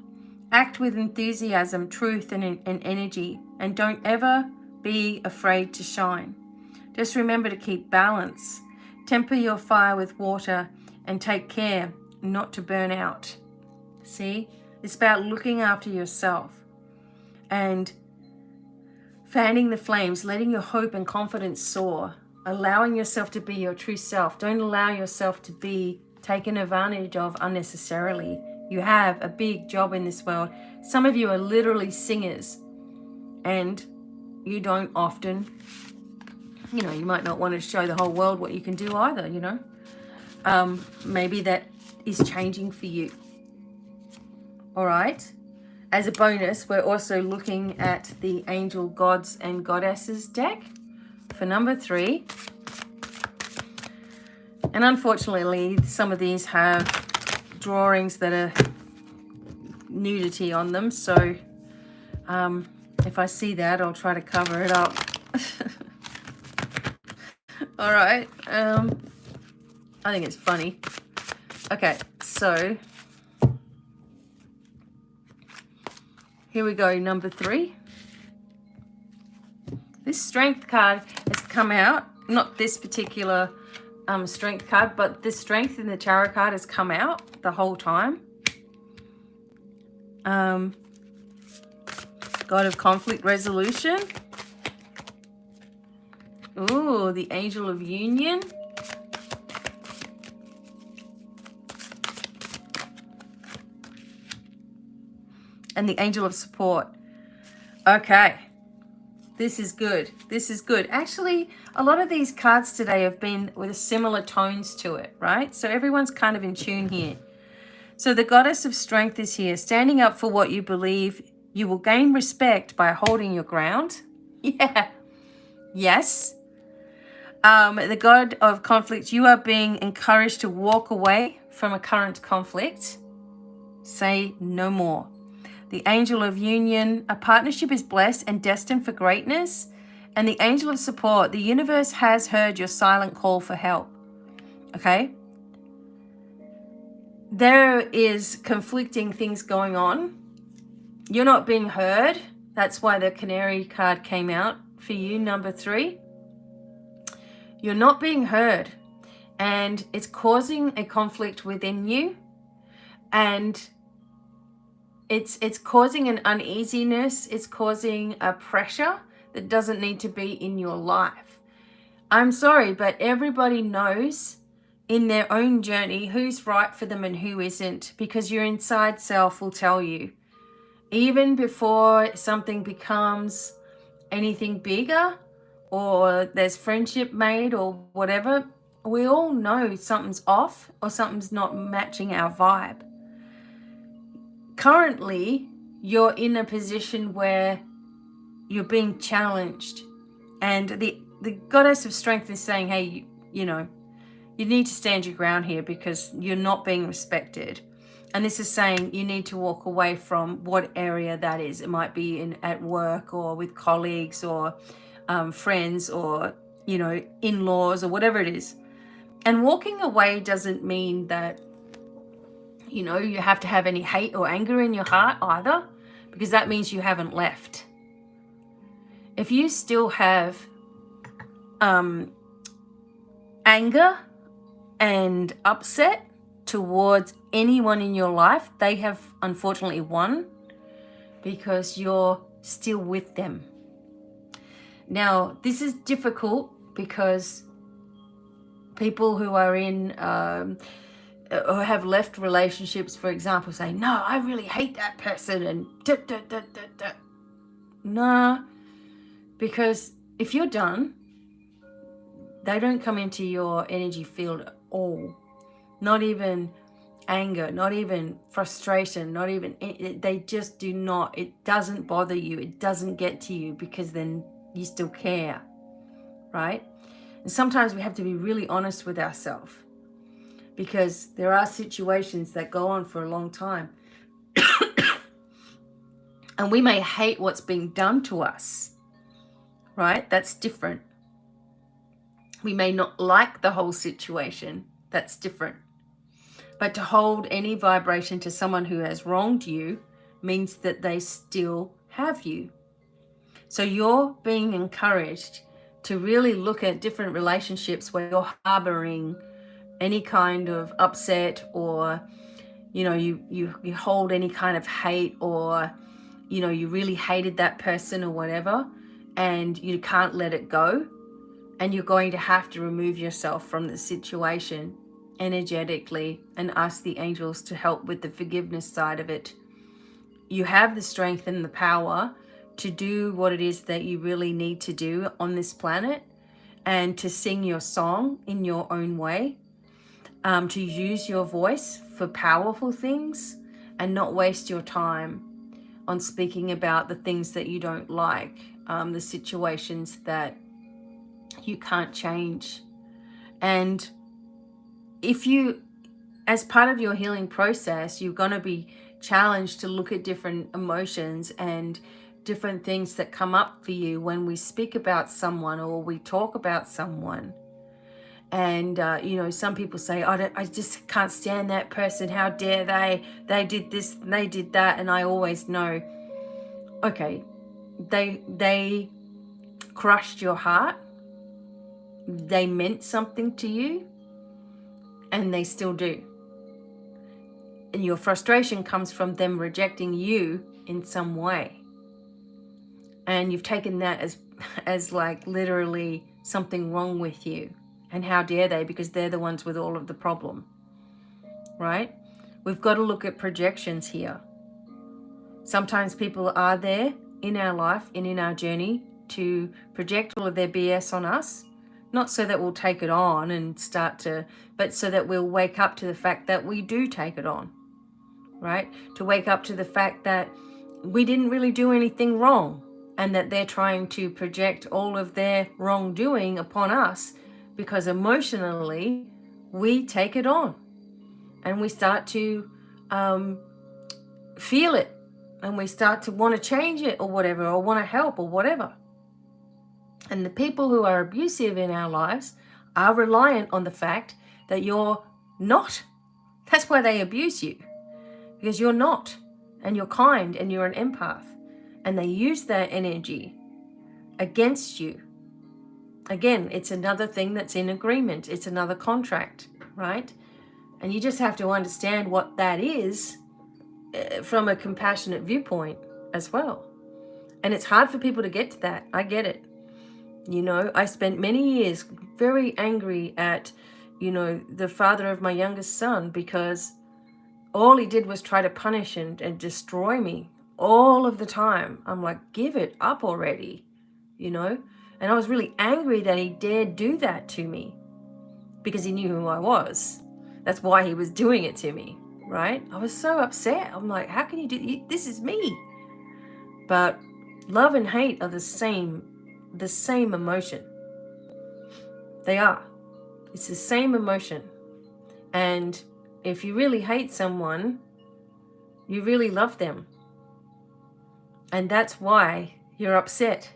Act with enthusiasm, truth, and energy, and don't ever be afraid to shine. Just remember to keep balance. Temper your fire with water and take care not to burn out. See? It's about looking after yourself and fanning the flames, letting your hope and confidence soar, allowing yourself to be your true self. Don't allow yourself to be taken advantage of unnecessarily. You have a big job in this world. Some of you are literally singers, and you don't often, you might not want to show the whole world what you can do either, Maybe that is changing for you. All right. As a bonus, we're also looking at the Angel Gods and Goddesses deck for number 3. And unfortunately, some of these have drawings that are nudity on them. So if I see that, I'll try to cover it up. All right. I think it's funny. Okay, so here we go, number 3. This strength card has come out. Not this particular strength card, but the strength in the tarot card has come out the whole time. God of conflict resolution. Ooh, the Angel of Union. And the Angel of Support. Okay. This is good. This is good. Actually, a lot of these cards today have been with similar tones to it, right? So everyone's kind of in tune here. So the Goddess of Strength is here. Standing up for what you believe. You will gain respect by holding your ground. Yeah. Yes. The God of Conflict. You are being encouraged to walk away from a current conflict. Say no more. The Angel of Union, a partnership is blessed and destined for greatness. And the Angel of Support, the universe has heard your silent call for help. Okay? There is conflicting things going on. You're not being heard. That's why the Canary card came out for you, number 3. You're not being heard. And it's causing a conflict within you. And it's causing an uneasiness. It's causing a pressure that doesn't need to be in your life. I'm sorry, but everybody knows in their own journey who's right for them and who isn't, because your inside self will tell you. Even before something becomes anything bigger or there's friendship made or whatever, we all know something's off or something's not matching our vibe. Currently, you're in a position where you're being challenged, and the Goddess of Strength is saying, hey, you need to stand your ground here because you're not being respected. And this is saying you need to walk away from what area that is. It might be at work or with colleagues or friends or, in-laws or whatever it is. And walking away doesn't mean that, you have to have any hate or anger in your heart either, because that means you haven't left. If you still have anger and upset towards anyone in your life, they have unfortunately won because you're still with them. Now, this is difficult because people who are in or have left relationships, for example, say, no, I really hate that person and Nah, because if you're done, they don't come into your energy field at all. Not even anger, not even frustration, not even, they just do not. It doesn't bother you. It doesn't get to you because then you still care, right? And sometimes we have to be really honest with ourselves, because there are situations that go on for a long time. And we may hate what's being done to us, right? That's different. We may not like the whole situation. That's different. But to hold any vibration to someone who has wronged you means that they still have you. So you're being encouraged to really look at different relationships where you're harboring any kind of upset, or you hold any kind of hate, or you really hated that person or whatever, and you can't let it go, and you're going to have to remove yourself from the situation. energetically and ask the angels to help with the forgiveness side of it. You have the strength and the power to do what it is that you really need to do on this planet, and to sing your song in your own way, to use your voice for powerful things and not waste your time on speaking about the things that you don't like, the situations that you can't change. And if you, as part of your healing process, you're going to be challenged to look at different emotions and different things that come up for you when we speak about someone or we talk about someone. And, some people say, I just can't stand that person. How dare they did this and they did that. And I always know, okay, they crushed your heart. They meant something to you, and they still do. And your frustration comes from them rejecting you in some way. And you've taken that as like literally something wrong with you. And how dare they, because they're the ones with all of the problem, right? We've got to look at projections here. Sometimes people are there in our life and in our journey to project all of their BS on us, not so that we'll take it on and but so that we'll wake up to the fact that we do take it on, right? To wake up to the fact that we didn't really do anything wrong, and that they're trying to project all of their wrongdoing upon us, because emotionally we take it on and we start to feel it, and we start to want to change it or whatever, or want to help or whatever. And the people who are abusive in our lives are reliant on the fact that you're not. That's why they abuse you, because you're not, and you're kind, and you're an empath, and they use that energy against you. Again, it's another thing that's in agreement. It's another contract, right? And you just have to understand what that is from a compassionate viewpoint as well. And it's hard for people to get to that. I get it. I spent many years very angry at, the father of my youngest son, because all he did was try to punish and destroy me all of the time. I'm like, give it up already, And I was really angry that he dared do that to me, because he knew who I was. That's why he was doing it to me, right? I was so upset. I'm like, how can you do this? Is me. But love and hate are the same emotion. They are. It's the same emotion. And if you really hate someone, you really love them. And that's why you're upset.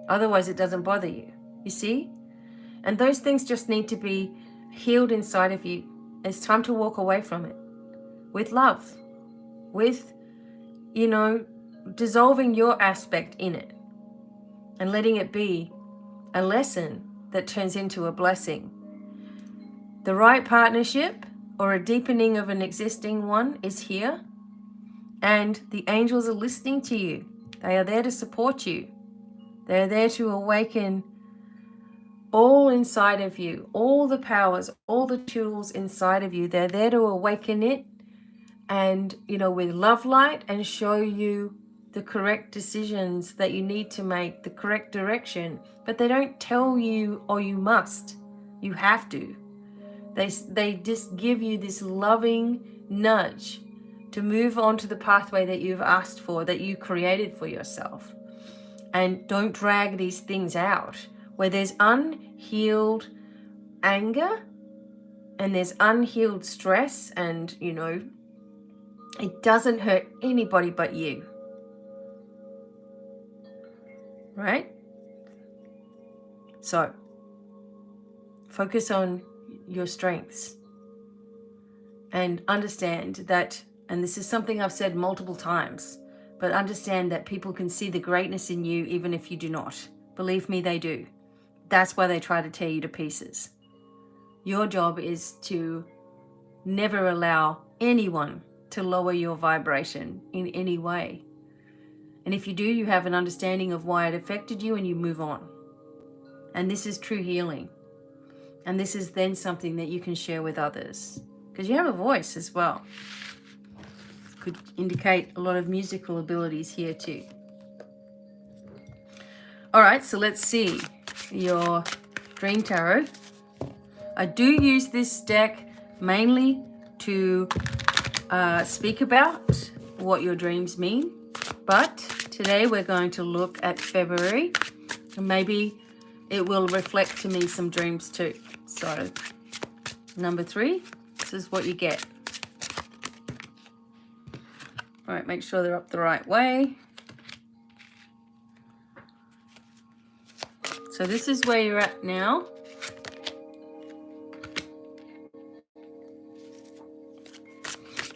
Otherwise, it doesn't bother you. You see? And those things just need to be healed inside of you. It's time to walk away from it with love, with, dissolving your aspect in it and letting it be a lesson that turns into a blessing. The right partnership or a deepening of an existing one is here, and the angels are listening to you. They are there to support you. They're there to awaken all inside of you, all the powers, all the tools inside of you. They're there to awaken it and, with love light, and show you the correct decisions that you need to make, the correct direction. But they don't tell you, or you must. You have to. They just give you this loving nudge to move on to the pathway that you've asked for, that you created for yourself. And don't drag these things out. Where there's unhealed anger and there's unhealed stress, and, it doesn't hurt anybody but you. Right? So, focus on your strengths and understand that, and this is something I've said multiple times, but understand that people can see the greatness in you even if you do not. Believe me, they do. That's why they try to tear you to pieces. Your job is to never allow anyone to lower your vibration in any way. And if you do, you have an understanding of why it affected you and you move on. And this is true healing. And this is then something that you can share with others, because you have a voice as well. Could indicate a lot of musical abilities here too. All right, so let's see your Dream Tarot. I do use this deck mainly to speak about what your dreams mean, but today we're going to look at February, and maybe it will reflect to me some dreams too. So number 3, this is what you get. All right, make sure they're up the right way. So this is where you're at now.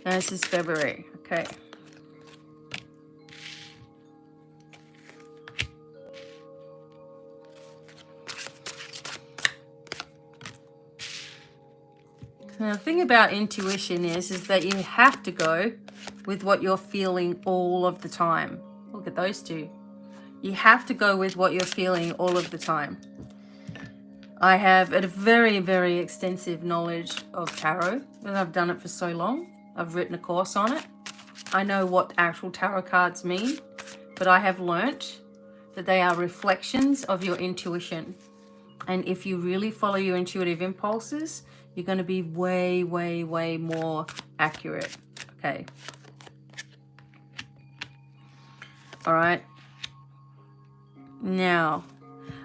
And this is February, okay. Now, the thing about intuition is that you have to go with what you're feeling all of the time. Look at those two. You have to go with what you're feeling all of the time. I have a very, very extensive knowledge of tarot, and I've done it for so long. I've written a course on it. I know what actual tarot cards mean, but I have learnt that they are reflections of your intuition. And if you really follow your intuitive impulses, you're going to be way, way, way more accurate. Okay. All right. Now,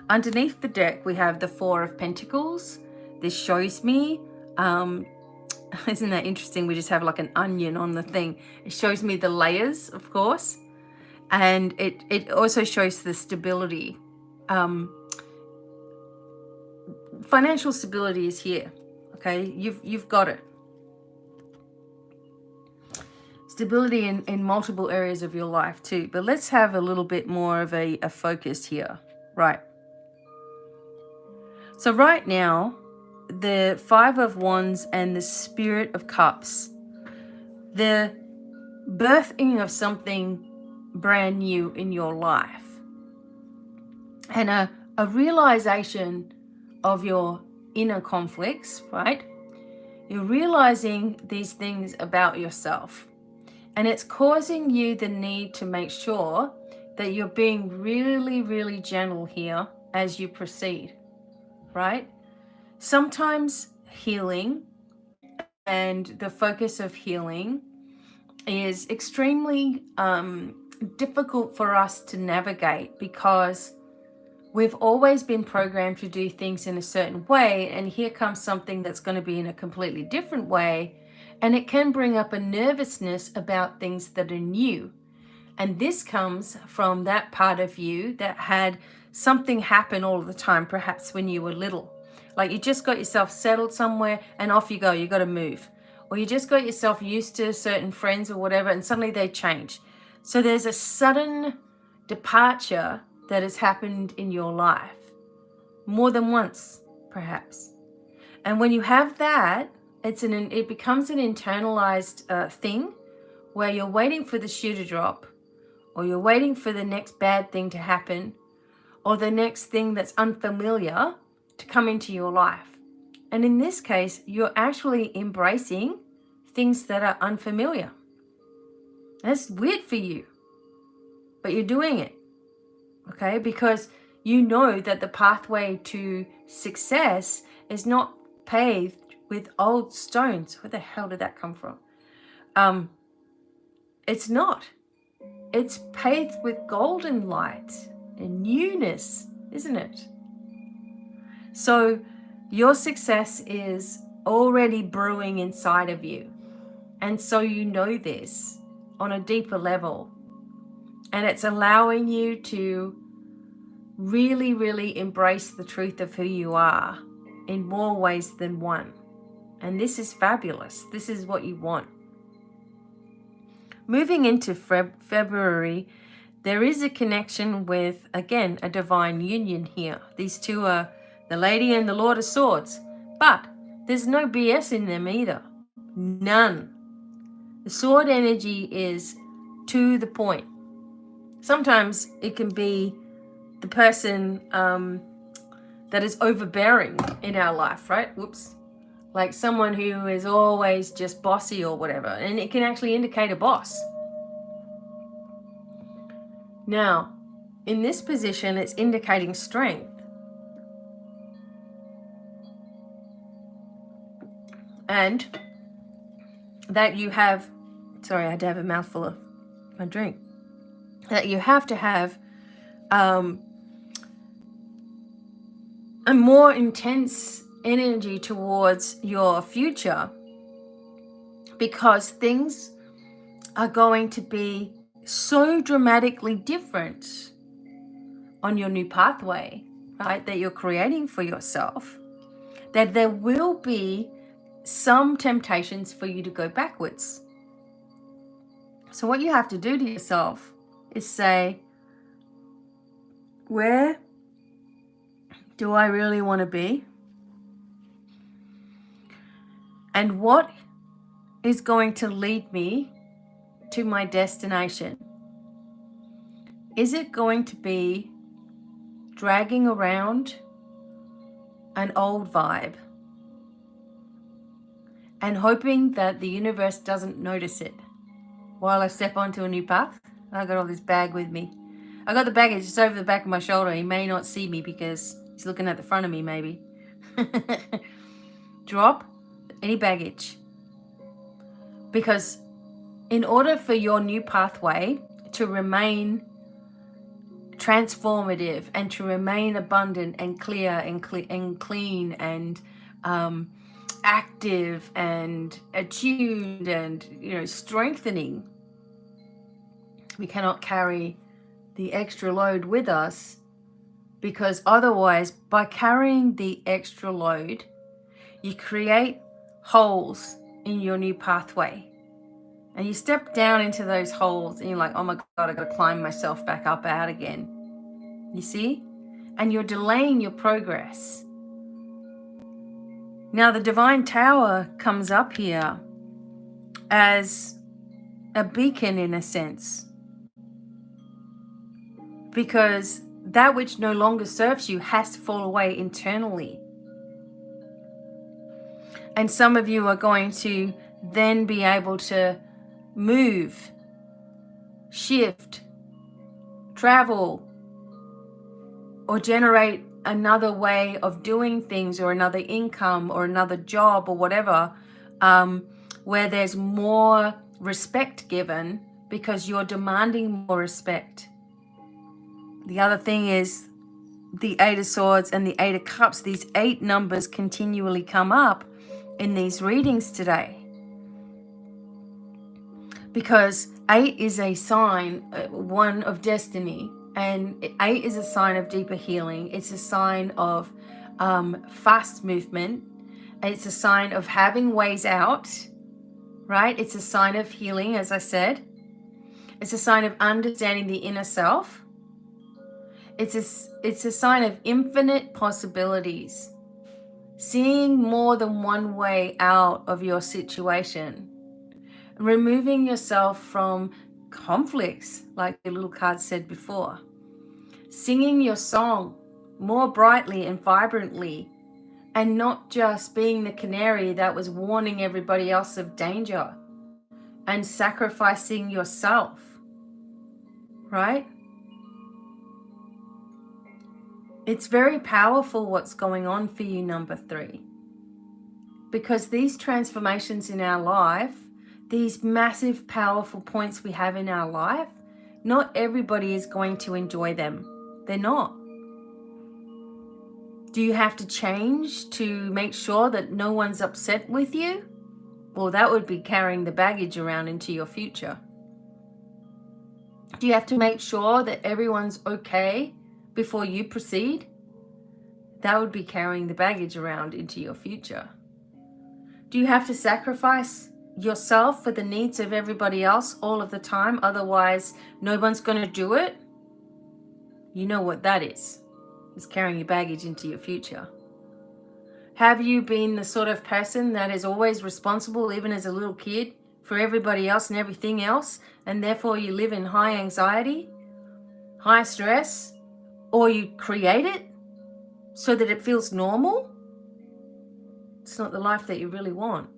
underneath the deck, we have the 4 of Pentacles. This shows me, isn't that interesting? We just have like an onion on the thing. It shows me the layers, of course. And it also shows the stability. Financial stability is here. Okay, you've got it. Stability in multiple areas of your life too. But let's have a little bit more of a focus here. Right. So right now, the 5 of Wands and the Spirit of Cups, the birthing of something brand new in your life, and a realization of your inner conflicts, right? You're realizing these things about yourself, and it's causing you the need to make sure that you're being really, really gentle here as you proceed, right? Sometimes healing and the focus of healing is extremely difficult for us to navigate, because we've always been programmed to do things in a certain way, and here comes something that's going to be in a completely different way, and it can bring up a nervousness about things that are new. And this comes from that part of you that had something happen all the time, perhaps when you were little. Like you just got yourself settled somewhere and off you go, you got to move. Or you just got yourself used to certain friends or whatever, and suddenly they change. So there's a sudden departure that has happened in your life, more than once, perhaps. And when you have that, it becomes an internalized thing where you're waiting for the shoe to drop, or you're waiting for the next bad thing to happen, or the next thing that's unfamiliar to come into your life. And in this case, you're actually embracing things that are unfamiliar. That's weird for you, but you're doing it, okay? Because you know that the pathway to success is not paved with old stones. Where the hell did that come from? It's not. It's paved with golden light and newness, isn't it? So your success is already brewing inside of you. And so you know this on a deeper level. And it's allowing you to really, really embrace the truth of who you are in more ways than one. And this is fabulous. This is what you want. Moving into February, there is a connection with, again, a divine union here. These two are the Lady and the Lord of Swords. But there's no BS in them either. None. The sword energy is to the point. Sometimes it can be the person that is overbearing in our life, right? Whoops. Like someone who is always just bossy or whatever. And it can actually indicate a boss. Now, in this position, it's indicating strength. And that you have, sorry, I had to have a mouthful of my drink. That you have to have a more intense energy towards your future, because things are going to be so dramatically different on your new pathway, right, that you're creating for yourself, that there will be some temptations for you to go backwards. So what you have to do to yourself is say, where do I really want to be? And what is going to lead me to my destination? Is it going to be dragging around an old vibe and hoping that the universe doesn't notice it while I step onto a new path? I got all this bag with me. I got the baggage just over the back of my shoulder. He may not see me because he's looking at the front of me, maybe. Drop any baggage. Because in order for your new pathway to remain transformative and to remain abundant and clear and clean and active and attuned and strengthening, we cannot carry the extra load with us, because otherwise, by carrying the extra load, you create holes in your new pathway. And you step down into those holes and you're like, oh my God, I got to climb myself back up out again. You see? And you're delaying your progress. Now the Divine Tower comes up here as a beacon in a sense, because that which no longer serves you has to fall away internally. And some of you are going to then be able to move, shift, travel, or generate another way of doing things, or another income, or another job, or whatever, where there's more respect given because you're demanding more respect. The other thing is the Eight of Swords and the Eight of Cups. These 8 numbers continually come up in these readings today, because 8 is a sign, one of destiny, and 8 is a sign of deeper healing. It's a sign of fast movement. It's a sign of having ways out, right? It's a sign of healing, as I said. It's a sign of understanding the inner self. It's a sign of infinite possibilities, seeing more than one way out of your situation, removing yourself from conflicts, like the little card said before, singing your song more brightly and vibrantly, and not just being the canary that was warning everybody else of danger, and sacrificing yourself, right? It's very powerful what's going on for you, number 3, because these transformations in our life, these massive, powerful points we have in our life, not everybody is going to enjoy them. They're not. Do you have to change to make sure that no one's upset with you? Well, that would be carrying the baggage around into your future. Do you have to make sure that everyone's okay before you proceed? That would be carrying the baggage around into your future. Do you have to sacrifice yourself for the needs of everybody else all of the time? Otherwise, no one's going to do it. You know what that is. It's carrying your baggage into your future. Have you been the sort of person that is always responsible, even as a little kid, for everybody else and everything else, and therefore you live in high anxiety, high stress, or you create it? so that it feels normal, it's not the life that you really want.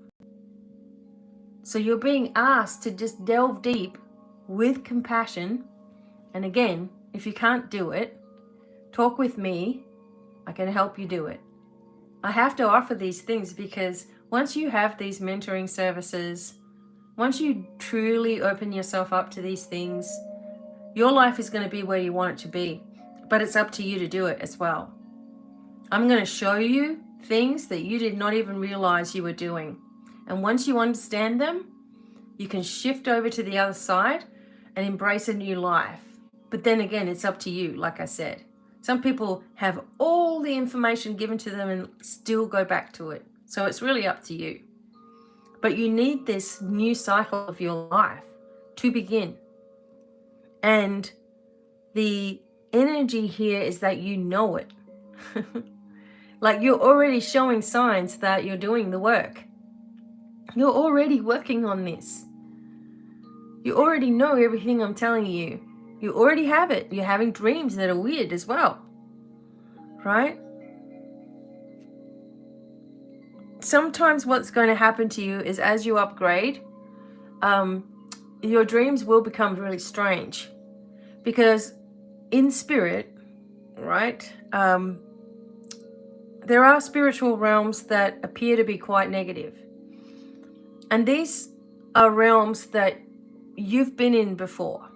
So you're being asked to just delve deep with compassion. And again, if you can't do it, talk with me. I can help you do it. I have to offer these things because once you have these mentoring services, once you truly open yourself up to these things, your life is going to be where you want it to be. But it's up to you to do it as well. I'm going to show you things that you did not even realize you were doing. And once you understand them, you can shift over to the other side and embrace a new life. But then again, it's up to you, like I said. Some people have all the information given to them and still go back to it. So it's really up to you. But you need this new cycle of your life to begin. And the energy here is that you know it. Like you're already showing signs that you're doing the work. You're already working on this. You already know everything I'm telling you. You already have it. You're having dreams that are weird as well. Right? Sometimes what's going to happen to you is as you upgrade, your dreams will become really strange. Because in spirit, right, there are spiritual realms that appear to be quite negative. And these are realms that you've been in before.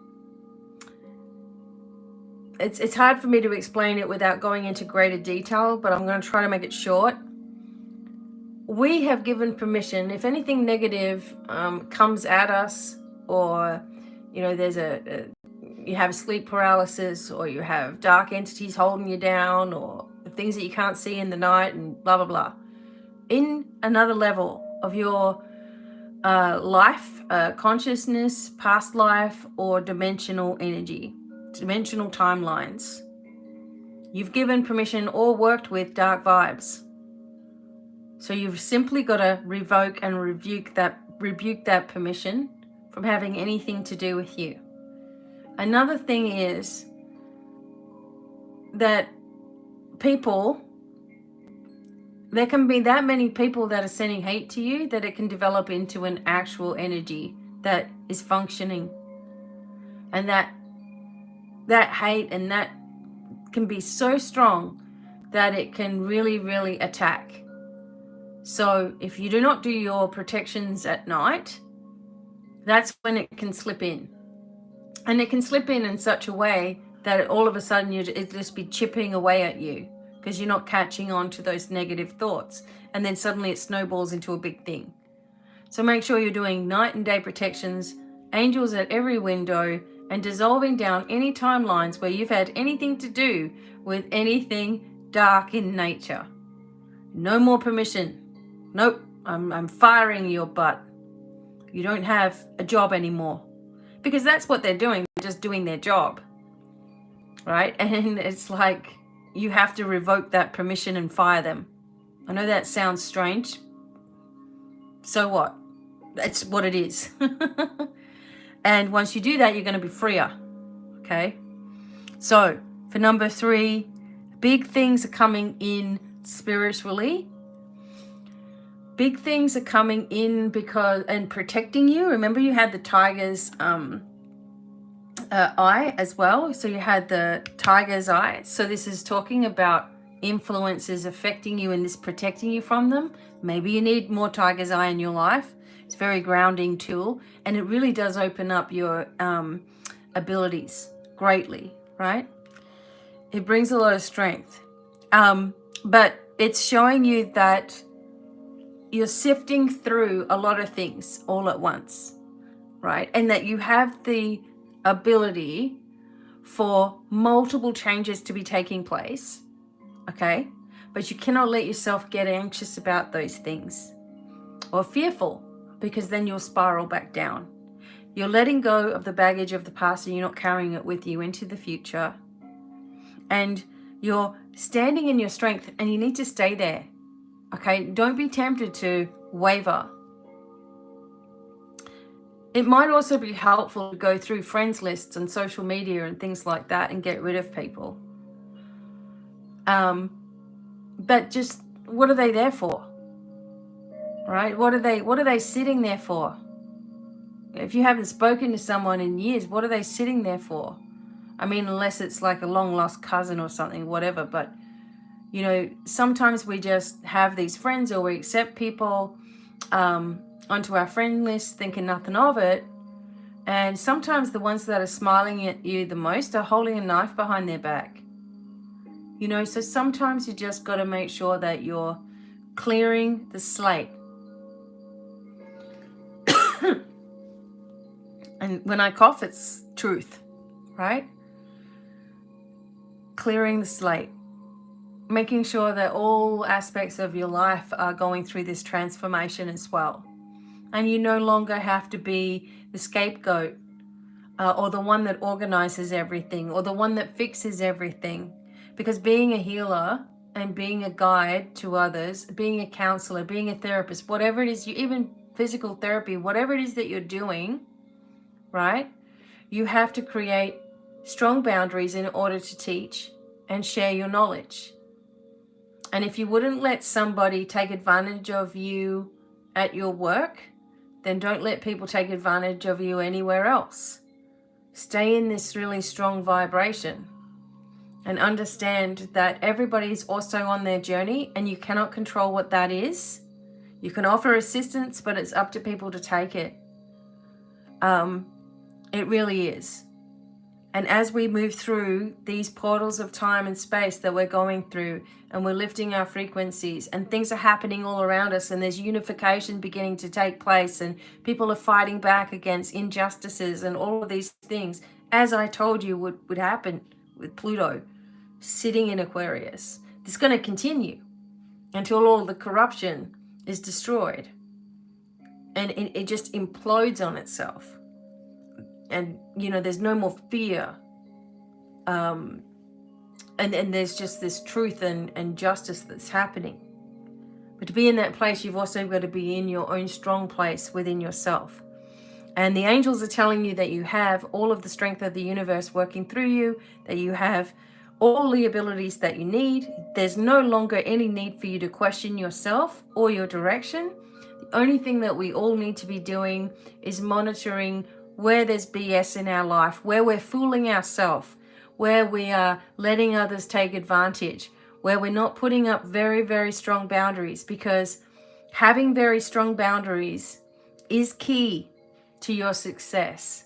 It's hard for me to explain it without going into greater detail, but I'm going to try to make it short. We have given permission, if anything negative comes at us, or there's you have sleep paralysis, or you have dark entities holding you down, or things that you can't see in the night, and blah blah blah. In another level of your life, consciousness, past life, or dimensional energy, dimensional timelines, you've given permission or worked with dark vibes. So you've simply got to revoke and rebuke that permission from having anything to do with you. Another thing is that there can be that many people that are sending hate to you that it can develop into an actual energy that is functioning. And that hate and that can be so strong that it can really, really attack. So if you do not do your protections at night, that's when it can slip in. And it can slip in such a way that all of a sudden it just be chipping away at you because you're not catching on to those negative thoughts. And then suddenly it snowballs into a big thing. So make sure you're doing night and day protections, angels at every window, and dissolving down any timelines where you've had anything to do with anything dark in nature. No more permission. Nope, I'm firing your butt. You don't have a job anymore. Because that's what they're doing, they're just doing their job. Right? And it's like you have to revoke that permission and fire them. I know that sounds strange. So what? That's what it is. And once you do that, you're going to be freer. Okay? So, for number 3, big things are coming in spiritually. Big things are coming in and protecting you. Remember you had the tiger's eye as well. So you had the tiger's eye. So this is talking about influences affecting you and this protecting you from them. Maybe you need more tiger's eye in your life. It's a very grounding tool, and it really does open up your abilities greatly, right? It brings a lot of strength. But it's showing you that you're sifting through a lot of things all at once, right? And that you have the ability for multiple changes to be taking place, okay? But you cannot let yourself get anxious about those things or fearful, because then you'll spiral back down. You're letting go of the baggage of the past and you're not carrying it with you into the future. And you're standing in your strength, and you need to stay there. Okay, don't be tempted to waver. It might also be helpful to go through friends lists and social media and things like that and get rid of people. But just, what are they there for? Right? What are they sitting there for? If you haven't spoken to someone in years, what are they sitting there for? I mean, unless it's like a long lost cousin or something, whatever. But, you know, sometimes we just have these friends, or we accept people onto our friend list thinking nothing of it. And sometimes the ones that are smiling at you the most are holding a knife behind their back. You know, so sometimes you just got to make sure that you're clearing the slate. And when I cough, it's truth, right? Clearing the slate. Making sure that all aspects of your life are going through this transformation as well. And you no longer have to be the scapegoat or the one that organizes everything or the one that fixes everything. Because being a healer and being a guide to others, being a counselor, being a therapist, whatever it is, even physical therapy, whatever it is that you're doing, right? You have to create strong boundaries in order to teach and share your knowledge. And if you wouldn't let somebody take advantage of you at your work, then don't let people take advantage of you anywhere else. Stay in this really strong vibration and understand that everybody's also on their journey and you cannot control what that is. You can offer assistance, but it's up to people to take it. It really is. And as we move through these portals of time and space that we're going through, and we're lifting our frequencies, and things are happening all around us, and there's unification beginning to take place, and people are fighting back against injustices and all of these things, as I told you would happen with Pluto sitting in Aquarius. It's going to continue until all the corruption is destroyed. And it just implodes on itself. And, you know, there's no more fear. And there's just this truth and justice that's happening. But to be in that place, you've also got to be in your own strong place within yourself. And the angels are telling you that you have all of the strength of the universe working through you, that you have all the abilities that you need. There's no longer any need for you to question yourself or your direction. The only thing that we all need to be doing is monitoring where there's BS in our life, where we're fooling ourselves, where we are letting others take advantage, where we're not putting up very, very strong boundaries, because having very strong boundaries is key to your success.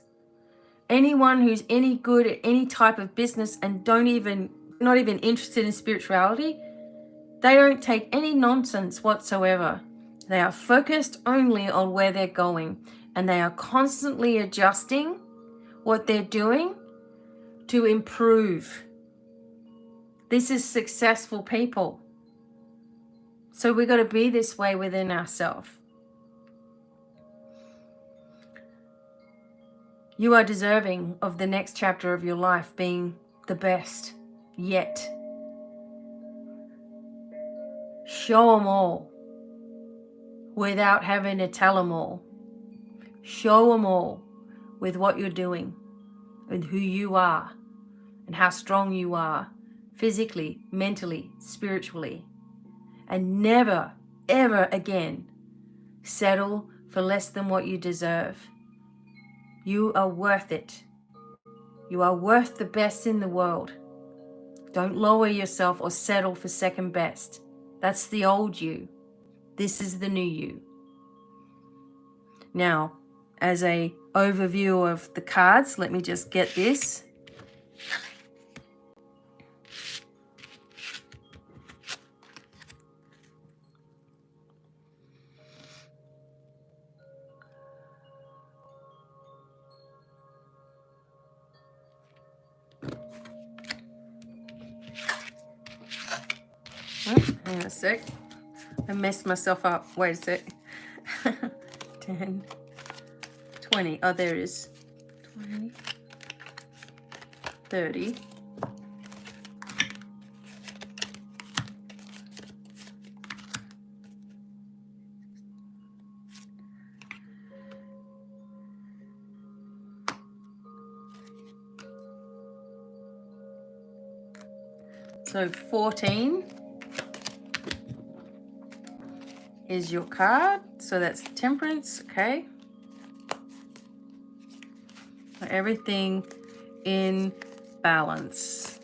Anyone who's any good at any type of business and not even interested in spirituality, they don't take any nonsense whatsoever. They are focused only on where they're going, and they are constantly adjusting what they're doing to improve. This is successful people. So we've got to be this way within ourselves. You are deserving of the next chapter of your life being the best yet. Show them all without having to tell them all. Show them all with what you're doing and who you are and how strong you are physically, mentally, spiritually. And never, ever again settle for less than what you deserve. You are worth it. You are worth the best in the world. Don't lower yourself or settle for second best. That's the old you. This is the new you. Now, as an overview of the cards, let me just get this. Oh, hang on a sec. I messed myself up. Wait a sec. 10, 20. Oh, there it is. 20, 30. So 14. is your card. So that's Temperance, okay? Everything in balance.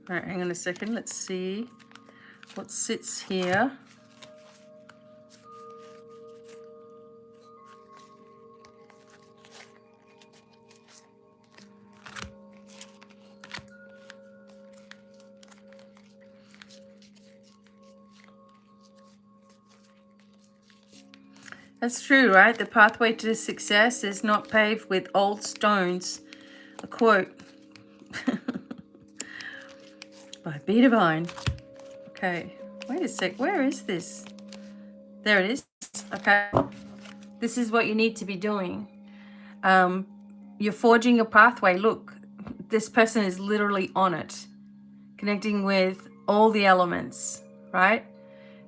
All right, hang on a second. Let's see what sits here. That's true, right? The pathway to success is not paved with old stones. A quote by BDevine. Okay, wait a sec. Where is this? There it is. Okay. This is what you need to be doing. You're forging a pathway. Look, this person is literally on it. Connecting with all the elements, right?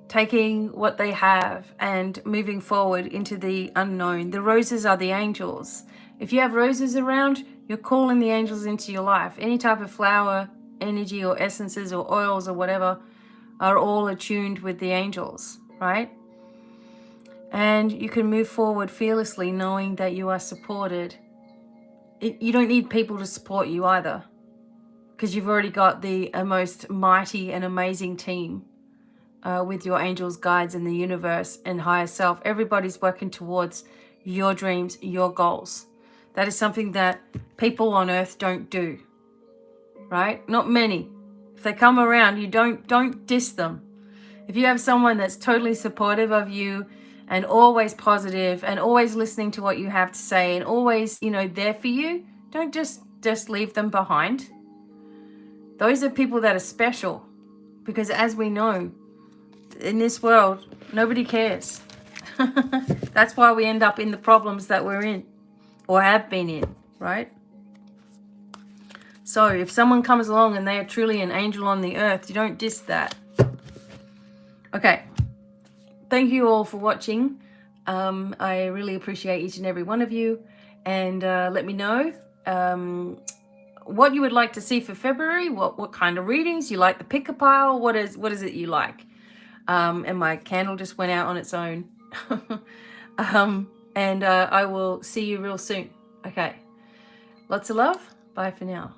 Taking what they have and moving forward into the unknown. The roses are the angels. If you have roses around, you're calling the angels into your life. Any type of flower, energy or essences or oils or whatever are all attuned with the angels, right? And you can move forward fearlessly knowing that you are supported. You don't need people to support you either, because you've already got the most mighty and amazing team. With your angels, guides, and the universe and higher self. Everybody's working towards your dreams, your goals. That is something that people on earth don't do, right? Not many. If they come around, you don't diss them. If you have someone that's totally supportive of you and always positive and always listening to what you have to say and always, there for you, don't just leave them behind. Those are people that are special, because as we know, in this world, nobody cares. That's why we end up in the problems that we're in or have been in, right? So if someone comes along and they are truly an angel on the earth, you don't diss that. Okay. Thank you all for watching. I really appreciate each and every one of you. And let me know what you would like to see for February. What kind of readings you like? The pick a pile. What is it you like? And my candle just went out on its own. And I will see you real soon. Okay. Lots of love. Bye for now.